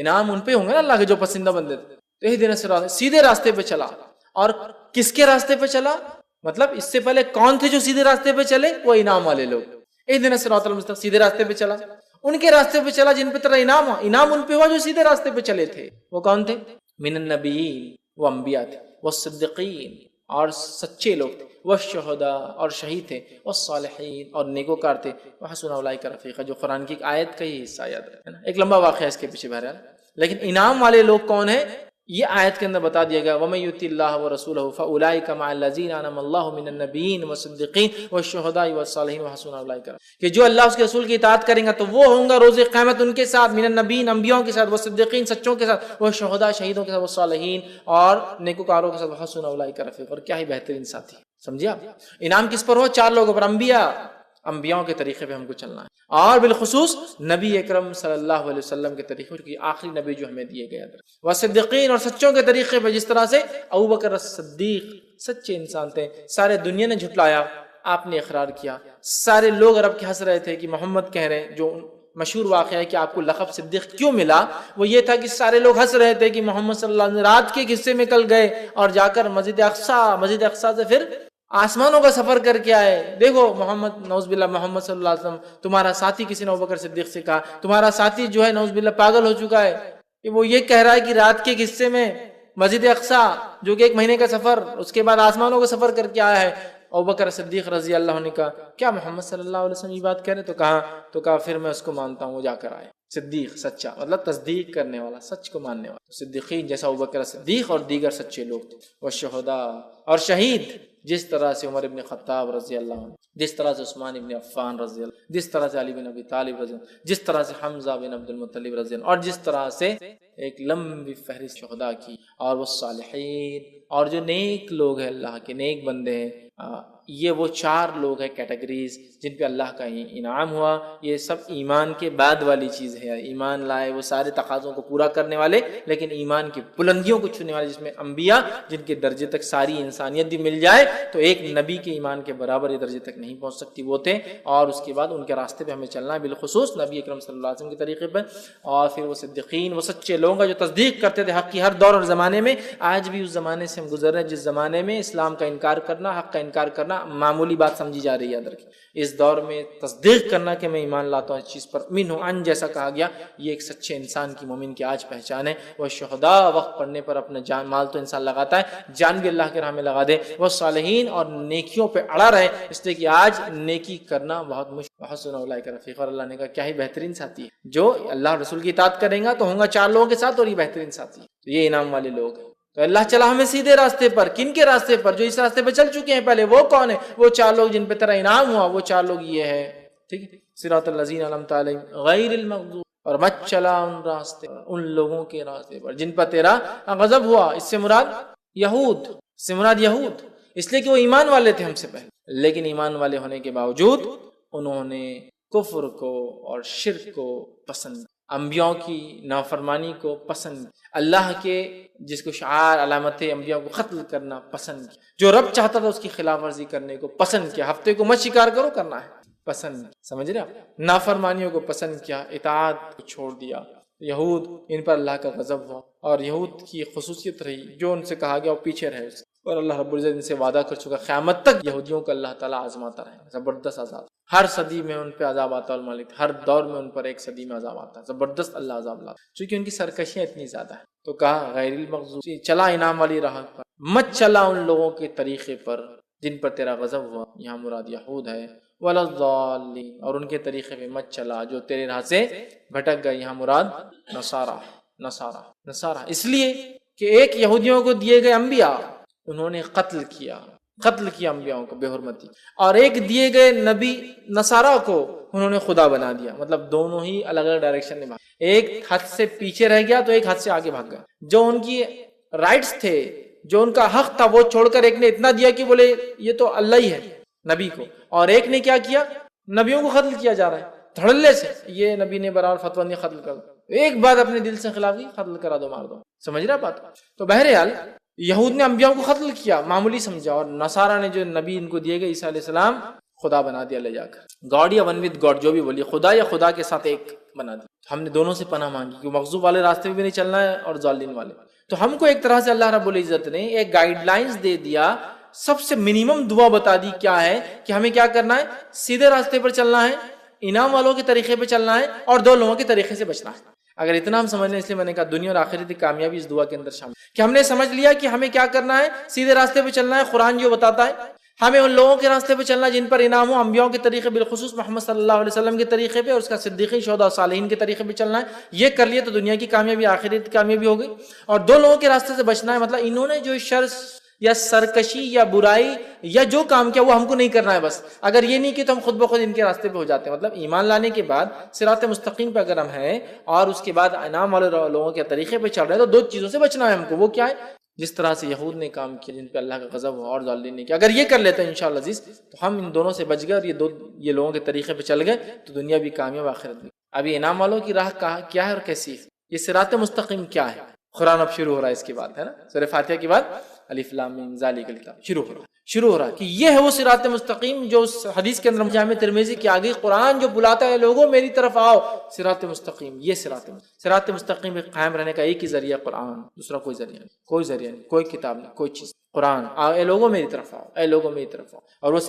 انعام ان پہ ہوں گے نا اللہ کے جو پسندیدہ بندے تھے۔ تو اہدنا الصراط، سیدھے راستے پہ چلا۔ اور کس کے راستے پہ چلا؟ مطلب اس سے پہلے کون تھے جو سیدھے راستے پہ چلے؟ وہ انعام والے لوگ۔ اہدنا الصراط المستقیم، سیدھے راستے پہ چلا، ان کے راستے پہ چلا جن پہ تیرا انعام ہوا، انعام ان پہ ہوا جو سیدھے راستے پہ چلے تھے۔ وہ کون تھے؟ من النبیین، وہ انبیاء تھے، والصدیقین، اور سچے لوگ تھے، والشہداء، اور شہید تھے، والصالحین، اور نیکوکار تھے، وحسن اولئک رفیقا، جو قرآن کی ایک آیت کا ہی حصہ یاد ہے نا، ایک لمبا واقعہ اس کے پیچھے بہرحال، لیکن انعام والے لوگ کون ہیں یہ آیت کے اندر بتا دیا گیا، وَمَن يُطِعِ اللَّهَ وَرَسُولَهُ فَأُولَٰئِكَ مَعَ الَّذِينَ أَنْعَمَ اللَّهُ مِنَ النَّبِيِّينَ وَالصِّدِّيقِينَ وَالشُّهَدَاءِ وَالصَّالِحِينَ وَحَسُنَ أُولَٰئِكَ رفیقا، کہ جو اللہ اس کے رسول کی اطاعت کریں گا تو وہ ہوں گا روز قیامت ان کے ساتھ، من النبیین، انبیاءوں کے ساتھ، والصدیقین، سچوں کے ساتھ، والشہداء، شہیدوں کے ساتھ، والصالحین، اور نیکوکاروں کے ساتھ، وحسن اولئک رفیقا، اور کیا ہی بہترین ساتھی۔ سمجھے آپ؟ انعام کس پر ہو؟ 4 لوگوں پر، انبیاؤں کے طریقے پہ ہم کو چلنا ہے، اور بالخصوص نبی اکرم صلی اللہ علیہ وسلم کے طریقے پر، آخری نبی جو ہمیں دیے گئے، وصدیقین، اور سچوں کے طریقے پہ، جس طرح سے ابوبکر الصدیق سچے انسان تھے، سارے دنیا نے جھٹلایا، آپ نے اقرار کیا، سارے لوگ عرب کے ہنس رہے تھے کہ محمد کہہ رہے ہیں، جو مشہور واقعہ ہے کہ آپ کو لقب صدیق کیوں ملا، وہ یہ تھا کہ سارے لوگ ہنس رہے تھے کہ محمد صلی اللہ علیہ وسلم رات کے حصے میں کل گئے اور جا کر مسجد اقصیٰ سے پھر آسمانوں کا سفر کر کے آئے، دیکھو محمد، نعوذ باللہ، محمد صلی اللہ علیہ وسلم تمہارا ساتھی، کسی نے ابوبکر صدیق سے کہا تمہارا ساتھی جو ہے نعوذ باللہ پاگل ہو چکا ہے، کہ وہ یہ کہہ رہا ہے کہ رات کے حصے میں مسجد اقصیٰ جو کہ 1 مہینے کا سفر، اس کے بعد آسمانوں کا سفر کر کے آیا ہے۔ ابوبکر صدیق رضی اللہ عنہ نے کہا کیا محمد صلی اللہ علیہ وسلم یہ بات کہہ رہے؟ تو کہا پھر میں اس کو مانتا ہوں، وہ جا کر آئے۔ صدیق سچا مطلب تصدیق کرنے والا، سچ کو ماننے والا، صدیقین جیسا ابوبکر صدیق اور دیگر سچے لوگ تھے، والشہداء، اور شہید جس طرح سے عمر ابن خطاب رضی اللہ عنہ، جس طرح سے عثمان ابن عفان رضی اللہ، جس طرح سے علی بن ابی طالب رضی اللہ، جس طرح سے حمزہ بن عبد المطلب رضی اللہ، اور جس طرح سے ایک لمبی فہرست شہداء کی، اور وہ صالحین اور جو نیک لوگ ہیں، اللہ کے نیک بندے ہیں، یہ وہ 4 لوگ ہیں کیٹیگریز جن پہ اللہ کا انعام ہوا۔ یہ سب ایمان کے بعد والی چیز ہے، ایمان لائے وہ سارے تقاضوں کو پورا کرنے والے، لیکن ایمان کی بلندیوں کو چھونے والے، جس میں انبیاء جن کے درجے تک ساری انسانیت بھی مل جائے تو ایک نبی کے ایمان کے برابر یہ درجے تک نہیں پہنچ سکتی، وہ تھے۔ اور اس کے بعد ان کے راستے پہ ہمیں چلنا ہے، بالخصوص نبی اکرم صلی اللہ علیہ وسلم کے طریقے پر، اور پھر وہ صدیقین، وہ سچے لوگ ہیں جو تصدیق کرتے تھے حق کی ہر دور اور زمانے میں۔ آج بھی اس زمانے سے ہم گزر رہے ہیں جس زمانے میں اسلام کا انکار کرنا، حق کا انکار کرنا معمولی بات سمجھی جا رہی ہے ادھر کی۔ اس دور میں تصدیق کرنا کہ میں ایمان لاتا ہوں اس چیز پر، من ہوں ان جیسا کہا گیا، یہ ایک سچے انسان کی، مومن کی آج پہچان ہے۔ وہ شہداء، وقت پڑنے پر اپنا جان مال تو انسان لگاتا ہے، جان بھی اللہ کے راہ میں لگا دے۔ وہ صالحین، اور نیکیوں پہ اڑا رہے، اس لیے کہ آج نیکی کرنا بہت مشکل۔ حسن اولئک رفیقا، اور اللہ نے کہا کیا ہی بہترین ساتھی ہے، جو اللہ رسول کی اطاعت کرے گا تو ہوں گا 4 لوگوں کے ساتھ، اور یہ بہترین ساتھی ہے، تو یہ انعام والے لوگ ہیں۔ تو اللہ چلا ہمیں سیدھے راستے پر، کن کے راستے پر؟ جو اس راستے پہ چل چکے ہیں پہلے۔ وہ کون ہے؟ وہ 4 لوگ جن پہ تیرا انعام ہوا، وہ 4 لوگ یہ ہے، ٹھیک ہے؟ صراط الذین انعمت علیہم غیر المغضوب، اور مت چلا ان راستے پر، ان لوگوں کے راستے پر جن پر تیرا غضب ہوا۔ اس سے مراد یہود، اس سے مراد یہود، اس لیے کہ وہ ایمان والے تھے ہم سے پہلے، لیکن ایمان والے ہونے کے باوجود انہوں نے کفر کو اور شرک کو پسند، انبیاء کی نافرمانی کو پسند، اللہ کے جس کو شعار علامت انبیاء کو قتل کرنا پسند کیا، جو رب چاہتا تھا اس کی خلاف ورزی کرنے کو پسند کیا، ہفتے کو مت شکار کرو کرنا ہے پسند، سمجھ رہے آپ، نافرمانیوں کو پسند کیا، اطاعت کو چھوڑ دیا۔ یہود، ان پر اللہ کا غضب ہوا، اور یہود کی خصوصیت رہی جو ان سے کہا گیا وہ پیچھے رہے اس، اور اللہ رب العزت ان سے وعدہ کر چکا قیامت تک یہودیوں کو اللہ تعالیٰ آزماتا رہے، زبردست عذاب، ہر صدی میں ان پہ عذاب آتا ہے، ہر دور میں ان پر ایک صدی میں عذاب آتا ہے، زبردست اللہ عذاب لاتا، چونکہ ان کی سرکشیاں اتنی زیادہ ہیں۔ تو کہا غیر المغضوب، چلا انعام والی راہ پر، مت چلا ان لوگوں کے طریقے پر جن پر تیرا غضب ہوا، یہاں مراد یہود ہے، ولا الضالین، اور ان کے طریقے پہ مت چلا جو تیرے راہ سے بھٹک گئے، یہاں مراد نصارہ، اس لیے کہ ایک یہودیوں کو دیے گئے انبیاء انہوں نے قتل کیا انبیاء کو بے حرمتی، اور ایک دیے گئے نبی نصارہ کو انہوں نے خدا بنا دیا، مطلب دونوں ہی الگ الگ ڈائریکشن میں بھاگ، ایک حد سے پیچھے رہ گیا تو ایک حد سے آگے بھاگ گیا، جو ان کی رائٹس تھے، جو ان کا حق تھا وہ چھوڑ کر ایک نے اتنا دیا کہ بولے یہ تو اللہ ہی ہے نبی کو، اور ایک نے کیا کیا، نبیوں کو قتل کیا جا رہا ہے دھڑلے سے، یہ نبی نے برابر فتویٰ نہیں قتل کر دو، ایک بات اپنے دل سے خلاف کی، قتل کرا دو، مار دو، سمجھ رہا بات۔ تو بہرحال یہود نے انبیاء کو قتل کیا، معمولی سمجھا، اور نصارہ نے جو نبی ان کو دیے گئے عیسیٰ علیہ السلام خدا بنا دیا لے جا کر، گاڈ یا ون وتھ گاڈ جو بھی بولیے، خدا یا خدا کے ساتھ ایک بنا دیا۔ ہم نے دونوں سے پناہ مانگی کہ مغضوب والے راستے بھی نہیں چلنا ہے اور ضالین والے، تو ہم کو ایک طرح سے اللہ رب العزت نے ایک گائیڈ لائنز دے دیا، سب سے منیمم دعا بتا دی کیا ہے کہ ہمیں کیا کرنا ہے، سیدھے راستے پر چلنا ہے، انعام والوں کے طریقے پہ چلنا ہے، اور 2 لوگوں کے طریقے سے بچنا ہے۔ اگر اتنا ہم سمجھ لیں، اس لیے میں نے کہا دنیا اور آخرت کی کامیابی اس دعا کے اندر شامل، کہ ہم نے سمجھ لیا کہ ہمیں کیا کرنا ہے، سیدھے راستے پہ چلنا ہے، قرآن جو بتاتا ہے ہمیں ان لوگوں کے راستے پہ چلنا جن پر انعام ہو، انبیاء کے طریقے، بالخصوص محمد صلی اللہ علیہ وسلم کے طریقے پہ، اور اس کا صدیقین، شہداء، صالحین کے طریقے پہ چلنا ہے۔ یہ کر لیے تو دنیا کی کامیابی، آخرت کی کامیابی ہو گئی، اور 2 لوگوں کے راستے سے بچنا ہے، مطلب انہوں نے جو شر یا سرکشی یا برائی یا جو کام کیا وہ ہم کو نہیں کرنا ہے، بس اگر یہ نہیں کہ تو ہم خود بخود ان کے راستے پہ ہو جاتے ہیں۔ مطلب ایمان لانے کے بعد صراط مستقیم پہ اگر ہم ہیں اور اس کے بعد انعام والے لوگوں کے طریقے پہ چل رہے ہیں تو 2 چیزوں سے بچنا ہے ہم کو۔ وہ کیا ہے؟ جس طرح سے یہود نے کام کیا جن پہ اللہ کا غضب ہوا، اور ضالین نے کیا، اگر یہ کر لیتے ہیں انشاءاللہ عزیز تو ہم ان دونوں سے بچ گئے، اور یہ لوگوں کے طریقے پہ چل گئے تو دنیا بھی کامیاب، آخرت بھی۔ ابھی انعام والوں کی راہ کیا ہے اور کیسی ہے، یہ صراط مستقیم کیا ہے؟ قرآن اب شروع ہو رہا ہے اس کے بعد، ہے نا، سورہ فاتحہ کے بعد الف لام میم ذالک الکتاب شروع ہو رہا ہے کہ یہ ہے وہ صراط مستقیم جو حدیث کے اندر جامع ترمذی کی آگے قرآن جو بلاتا ہے لوگوں میری طرف آؤ، صراط مستقیم، یہ صراط مستقیم پہ قائم رہنے کا ایک ہی ذریعہ قرآن، دوسرا کوئی ذریعہ نہیں، کوئی کتاب نہیں، کوئی چیز، قرآن، اے لوگوں میری طرف آؤ، اے لوگوں میری طرف آؤ، اور وہ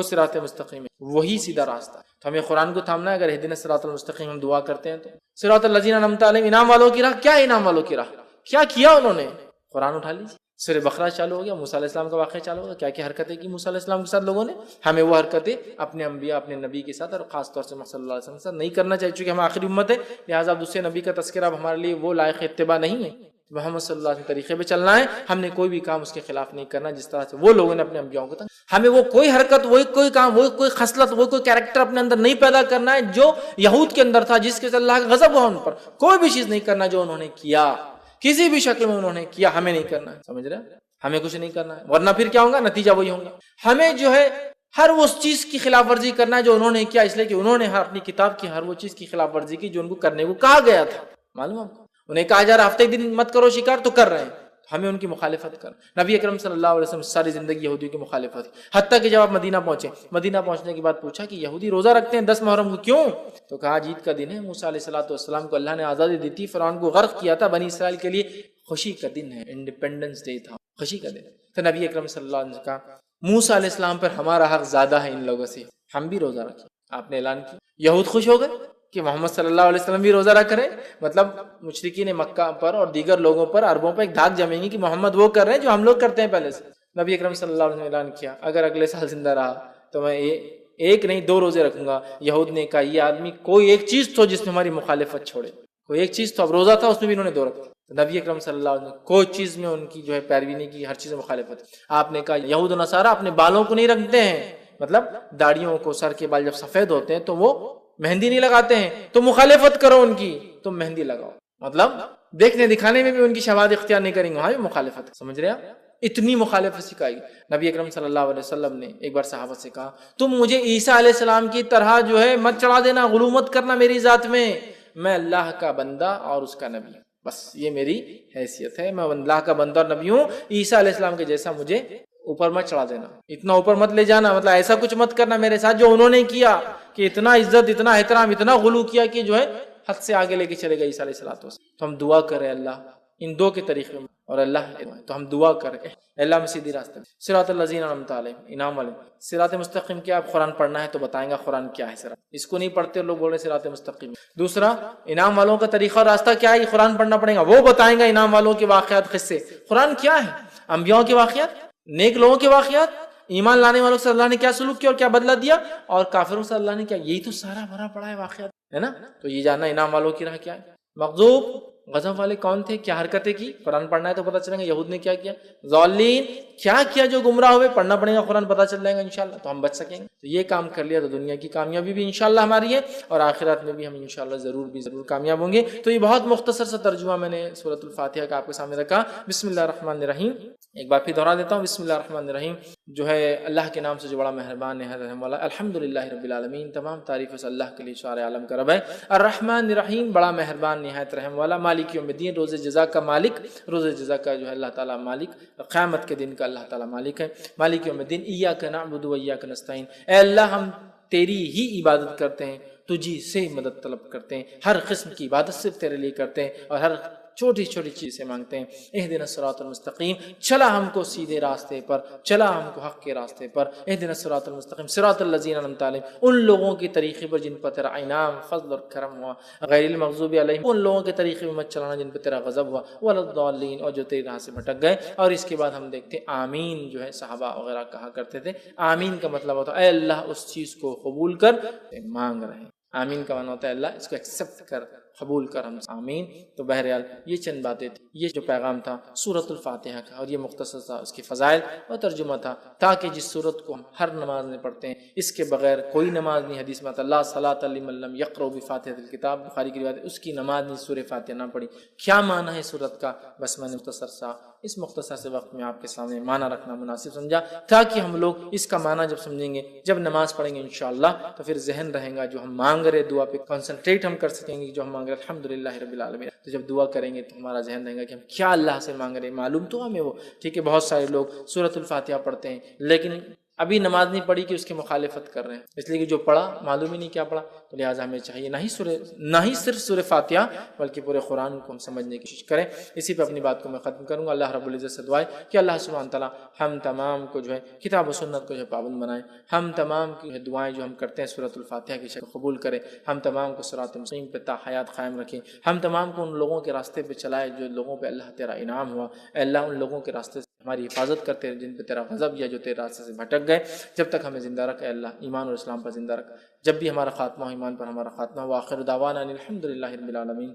صراط مستقیم ہے، وہی سیدھا راستہ ہے۔ تو ہمیں قرآن کو تھامنا ہے۔ اگر اہدنا الصراط المستقیم ہم دعا کرتے ہیں تو صراط الذین انعمت علیہم، انعام والوں کی راہ، کیا انعام والوں کی راہ، کیا کیا انہوں نے؟ قرآن اٹھا لیجیے، سورہ بقرہ چالو ہو گیا، موسیٰ علیہ السلام کا واقعہ چالو ہو گیا، کیا کیا حرکتیں کی موسیٰ علیہ السلام کے ساتھ لوگوں نے، ہمیں وہ حرکتیں اپنے انبیاء، اپنے نبی کے ساتھ، اور خاص طور سے محمد صلی اللہ علیہ وسلم کے ساتھ نہیں کرنا چاہیے، چونکہ ہم آخری امت ہے، لہٰذا دوسرے نبی کا تذکرہ اب ہمارے لیے وہ لائق اتباع نہیں ہے، محمد صلی اللہ علیہ وسلم طریقے پہ چلنا ہے. ہم نے کوئی بھی کام اس کے خلاف نہیں کرنا جس طرح سے وہ لوگوں نے اپنے انبیاء کو. ہمیں وہ کوئی حرکت، وہ کوئی کام، وہ کوئی خصلت، وہ کوئی کیریکٹر اپنے اندر نہیں پیدا کرنا ہے جو یہود کے اندر تھا، جس کے اللہ کا غضب ہوا ان پر. کوئی بھی چیز نہیں کرنا جو انہوں نے کیا، کسی بھی شکل میں انہوں نے کیا، ہمیں نہیں کرنا ہے. سمجھ رہے ہیں؟ ہمیں کچھ نہیں کرنا ہے، ورنہ پھر کیا ہوگا؟ نتیجہ وہی ہوگا. ہمیں جو ہے ہر اس چیز کی خلاف ورزی کرنا ہے جو انہوں نے کیا، اس لیے کہ انہوں نے اپنی کتاب کی ہر وہ چیز کی خلاف ورزی کی جو ان کو کرنے کو کہا گیا تھا. معلوم ہے؟ انہیں کہا جا رہا ہفتے ایک دن مت کرو شکار، تو کر رہے ہیں. ہمیں ان کی مخالفت کرنا. نبی اکرم صلی اللہ علیہ وسلم ساری زندگی یہودیوں کی مخالفت، حتیٰ کہ جب آپ مدینہ پہنچے، مدینہ پہنچنے کے بعد پوچھا کہ یہودی روزہ رکھتے ہیں 10 محرم کو، کیوں؟ تو کہا آج عید کا دن ہے، موسیٰ علیہ السلام کو اللہ نے آزادی دی تھی، فرعون کو غرق کیا تھا، بنی اسرائیل کے لیے خوشی کا دن ہے، انڈیپینڈنس ڈے تھا، خوشی کا دن. تو نبی اکرم صلی اللہ علیہ وسلم نے کہا موسیٰ علیہ السلام پر ہمارا حق زیادہ ہے ان لوگوں سے، ہم بھی روزہ رکھیں. آپ نے اعلان کیا. یہود خوش ہو گئے کہ محمد صلی اللہ علیہ وسلم بھی روزہ رکھ رہے ہیں. مطلب مشرکین مکہ پر اور دیگر لوگوں پر، عربوں پر ایک دھاک جمیں گی کہ محمد وہ کر رہے ہیں جو ہم لوگ کرتے ہیں پہلے سے. نبی اکرم صلی اللہ علیہ وسلم نے اعلان کیا اگر اگلے سال زندہ رہا تو میں ایک نہیں 2 روزے رکھوں گا. یہود نے کہا یہ آدمی کوئی ایک چیز تو جس میں ہماری مخالفت چھوڑے، کوئی ایک چیز تو. اب روزہ تھا، اس میں بھی انہوں نے 2 رکھا. نبی اکرم صلی اللہ علیہ وسلم کوئی چیز میں ان کی جو ہے پیروی نہیں کی، ہر چیز میں مخالفت. آپ نے کہا یہود و نصارہ اپنے بالوں کو نہیں رکھتے ہیں، مطلب داڑھیوں کو، سر کے بال جب سفید ہوتے ہیں تو وہ مہندی نہیں لگاتے ہیں، تو مخالفت کرو ان کی، تم مہندی لگاؤ. مطلب دیکھنے دکھانے میں بھی ان کی شواہد اختیار نہیں کریں گے، وہاں بھی مخالفت. سمجھ رہے ہیں؟ اتنی مخالفت سکھائی. نبی اکرم صلی اللہ علیہ وسلم نے ایک بار صحابہ سے کہا تم مجھے عیسیٰ علیہ السلام کی طرح جو ہے مت چڑھا دینا، غلو مت کرنا میری ذات میں اللہ کا بندہ اور اس کا نبی ہوں، بس یہ میری حیثیت ہے، میں اللہ کا بندہ اور نبی ہوں. عیسیٰ علیہ السلام کے جیسا مجھے اوپر مت چڑھا دینا، اتنا اوپر مت لے جانا، مطلب ایسا کچھ مت کرنا میرے ساتھ جو انہوں نے کیا، کہ اتنا عزت، اتنا احترام، اتنا غلو کیا کہ جو ہے حد سے آگے لے کے چلے گئے عیسیٰ علیہ السلام. تو ہم دعا کریں اللہ ان 2 کے طریقے میں، اور اللہ تو ہم دعا کریں اللہ ہم سیدھی راستے میں. صراط الذین انعمت علیہم، انعام والے. صراط مستقیم کیا؟ آپ قرآن پڑھنا ہے تو بتائیں گا قرآن کیا ہے. صراط اس کو نہیں پڑھتے لوگ، بول رہے صراط مستقیم. دوسرا انعام والوں کا طریقہ اور راستہ کیا ہے؟ یہ قرآن پڑھنا پڑے گا، وہ بتائیں گا انعام والوں کے واقعات، قصے. قرآن کیا ہے؟ انبیاء کے واقعات، نیک لوگوں کے واقعات، ایمان لانے والوں سے اللہ نے کیا سلوک کیا اور کیا بدلہ دیا، اور کافروں سے اللہ نے کیا. یہی تو سارا بھرا پڑا ہے واقعات، ہے نا. تو یہ جاننا انعام والوں کی راہ کیا ہے. مغضوب غضب والے کون تھے، کیا حرکتیں کی، قرآن پڑھنا ہے تو پتہ چلیں گا. یہود نے کیا کیا، ضالین کیا کیا جو گمراہ ہوئے، پڑھنا پڑے گا قرآن، پتہ چل جائے گا انشاءاللہ، تو ہم بچ سکیں گے. تو یہ کام کر لیا تو دنیا کی کامیابی بھی انشاءاللہ ہماری ہے، اور آخرت میں بھی ہم انشاءاللہ ضرور کامیاب ہوں گے. تو یہ بہت مختصر سا ترجمہ میں نے سورۃ الفاتحہ کا آپ کے سامنے رکھا. بسم اللہ الرحمن الرحیم. ایک بار پھر دہرا دیتا ہوں، بسم اللہ الرحمن الرحیم. جو ہے اللہ کے نام سے جو بڑا مہربان ہے، رحم والا. الحمدللہ رب العالمین، تمام تعریف اس اللہ کے لیے سارے عالم کا رب ہے. الرحمن الرحیم، بڑا مہربان نہایت رحم والا. مالک یوم الدین، روز جزا کا مالک، روز جزا کا جو ہے اللہ تعالیٰ مالک، قیامت کے دن کا اللہ تعالیٰ مالک ہے. مالک یوم الدین. ایاک نعبد و ایاک نستعین، اے اللہ ہم تیری ہی عبادت کرتے ہیں، تجھی سے مدد طلب کرتے ہیں، ہر قسم کی عبادت صرف تیرے لیے کرتے ہیں، اور ہر چھوٹی چھوٹی چیز سے مانگتے ہیں. اہدنا الصراط المستقیم، چلا ہم کو سیدھے راستے پر، چلا ہم کو حق کے راستے پر. اہدنا الصراط المستقیم صراط الذین انعمت علیہم، ان لوگوں کے طریقے پر جن پر تیرا انعام، فضل اور کرم ہوا. غیر المغضوب علیہم، ان لوگوں کے طریقے میں مت چلانا جن پر تیرا غضب ہوا. ولا الضالین، اور جو تیری راہ سے بھٹک گئے. اور اس کے بعد ہم دیکھتے ہیں آمین جو ہے صحابہ وغیرہ کہا کرتے تھے. آمین کا مطلب ہوتا ہے اے اللہ اس چیز کو قبول کر، مانگ رہے ہیں. آمین کا معنی ہوتا ہے اللہ اس کو ایکسیپٹ کر، قبول کر ہم آمین. تو بہرحال یہ چند باتیں تھیں، یہ جو پیغام تھا سورۃ الفاتحہ کا، اور یہ مختصر تھا اس کے فضائل اور ترجمہ تھا، تاکہ جس سورت کو ہم ہر نماز میں پڑھتے ہیں، اس کے بغیر کوئی نماز نہیں. حدیث میں آتا لا صلاۃ لمن لم یقرأ بفاتحۃ الکتاب، بخاری کی روایت ہے، اس کی نماز نہیں سورہ فاتحہ نہ پڑھی. کیا معنی ہے سورت کا، بس میں نے اس مختصر سے وقت میں آپ کے سامنے معنی رکھنا مناسب سمجھا، تاکہ ہم لوگ اس کا معنی جب سمجھیں گے، جب نماز پڑھیں گے انشاءاللہ، تو پھر ذہن رہے گا جو ہم مانگ رہے دعا پہ کنسنٹریٹ ہم کر سکیں گے. جو ہم مانگ رہے الحمدللہ رب العالمین، تو جب دعا کریں گے تو ہمارا ذہن رہے گا کہ ہم کیا اللہ سے مانگ رہے ہیں، معلوم تو ہمیں وہ. ٹھیک ہے، بہت سارے لوگ سورۃ الفاتحہ پڑھتے ہیں لیکن ابھی نماز نہیں پڑھی کہ اس کی مخالفت کر رہے ہیں، اس لیے کہ جو پڑھا معلوم ہی نہیں کیا پڑھا. تو لہٰذا ہمیں چاہیے نہ ہی صرف سورہ فاتحہ بلکہ پورے قرآن کو ہم سمجھنے کی کوشش کریں. اسی پہ اپنی بات کو میں ختم کروں گا. اللہ رب العزت سے دعا ہے کہ اللہ سبحانہ تعالیٰ ہم تمام کو جو ہے کتاب و سنت کو جو ہے پابند بنائیں. ہم تمام کی دعائیں جو ہم کرتے ہیں سورۃ الفاتحہ کی شکل قبول کرے. ہم تمام کو صراط مستقیم پہ تا حیات قائم رکھیں. ہم تمام کو ان لوگوں کے راستے پہ چلائے جو لوگوں پہ اللہ تیرا انعام ہوا. اے اللہ ان لوگوں کے راستے سے ہماری حفاظت کرتے ہیں جن پہ تیرا غضب یا جو تیرے راستے سے بھٹک گئے. جب تک ہمیں زندہ رکھ اے اللہ، ایمان اور اسلام پر زندہ رکھ. جب بھی ہمارا خاتمہ ہو ایمان پر ہمارا خاتمہ ہو. آخر دعوانا الحمدللہ رب العالمین.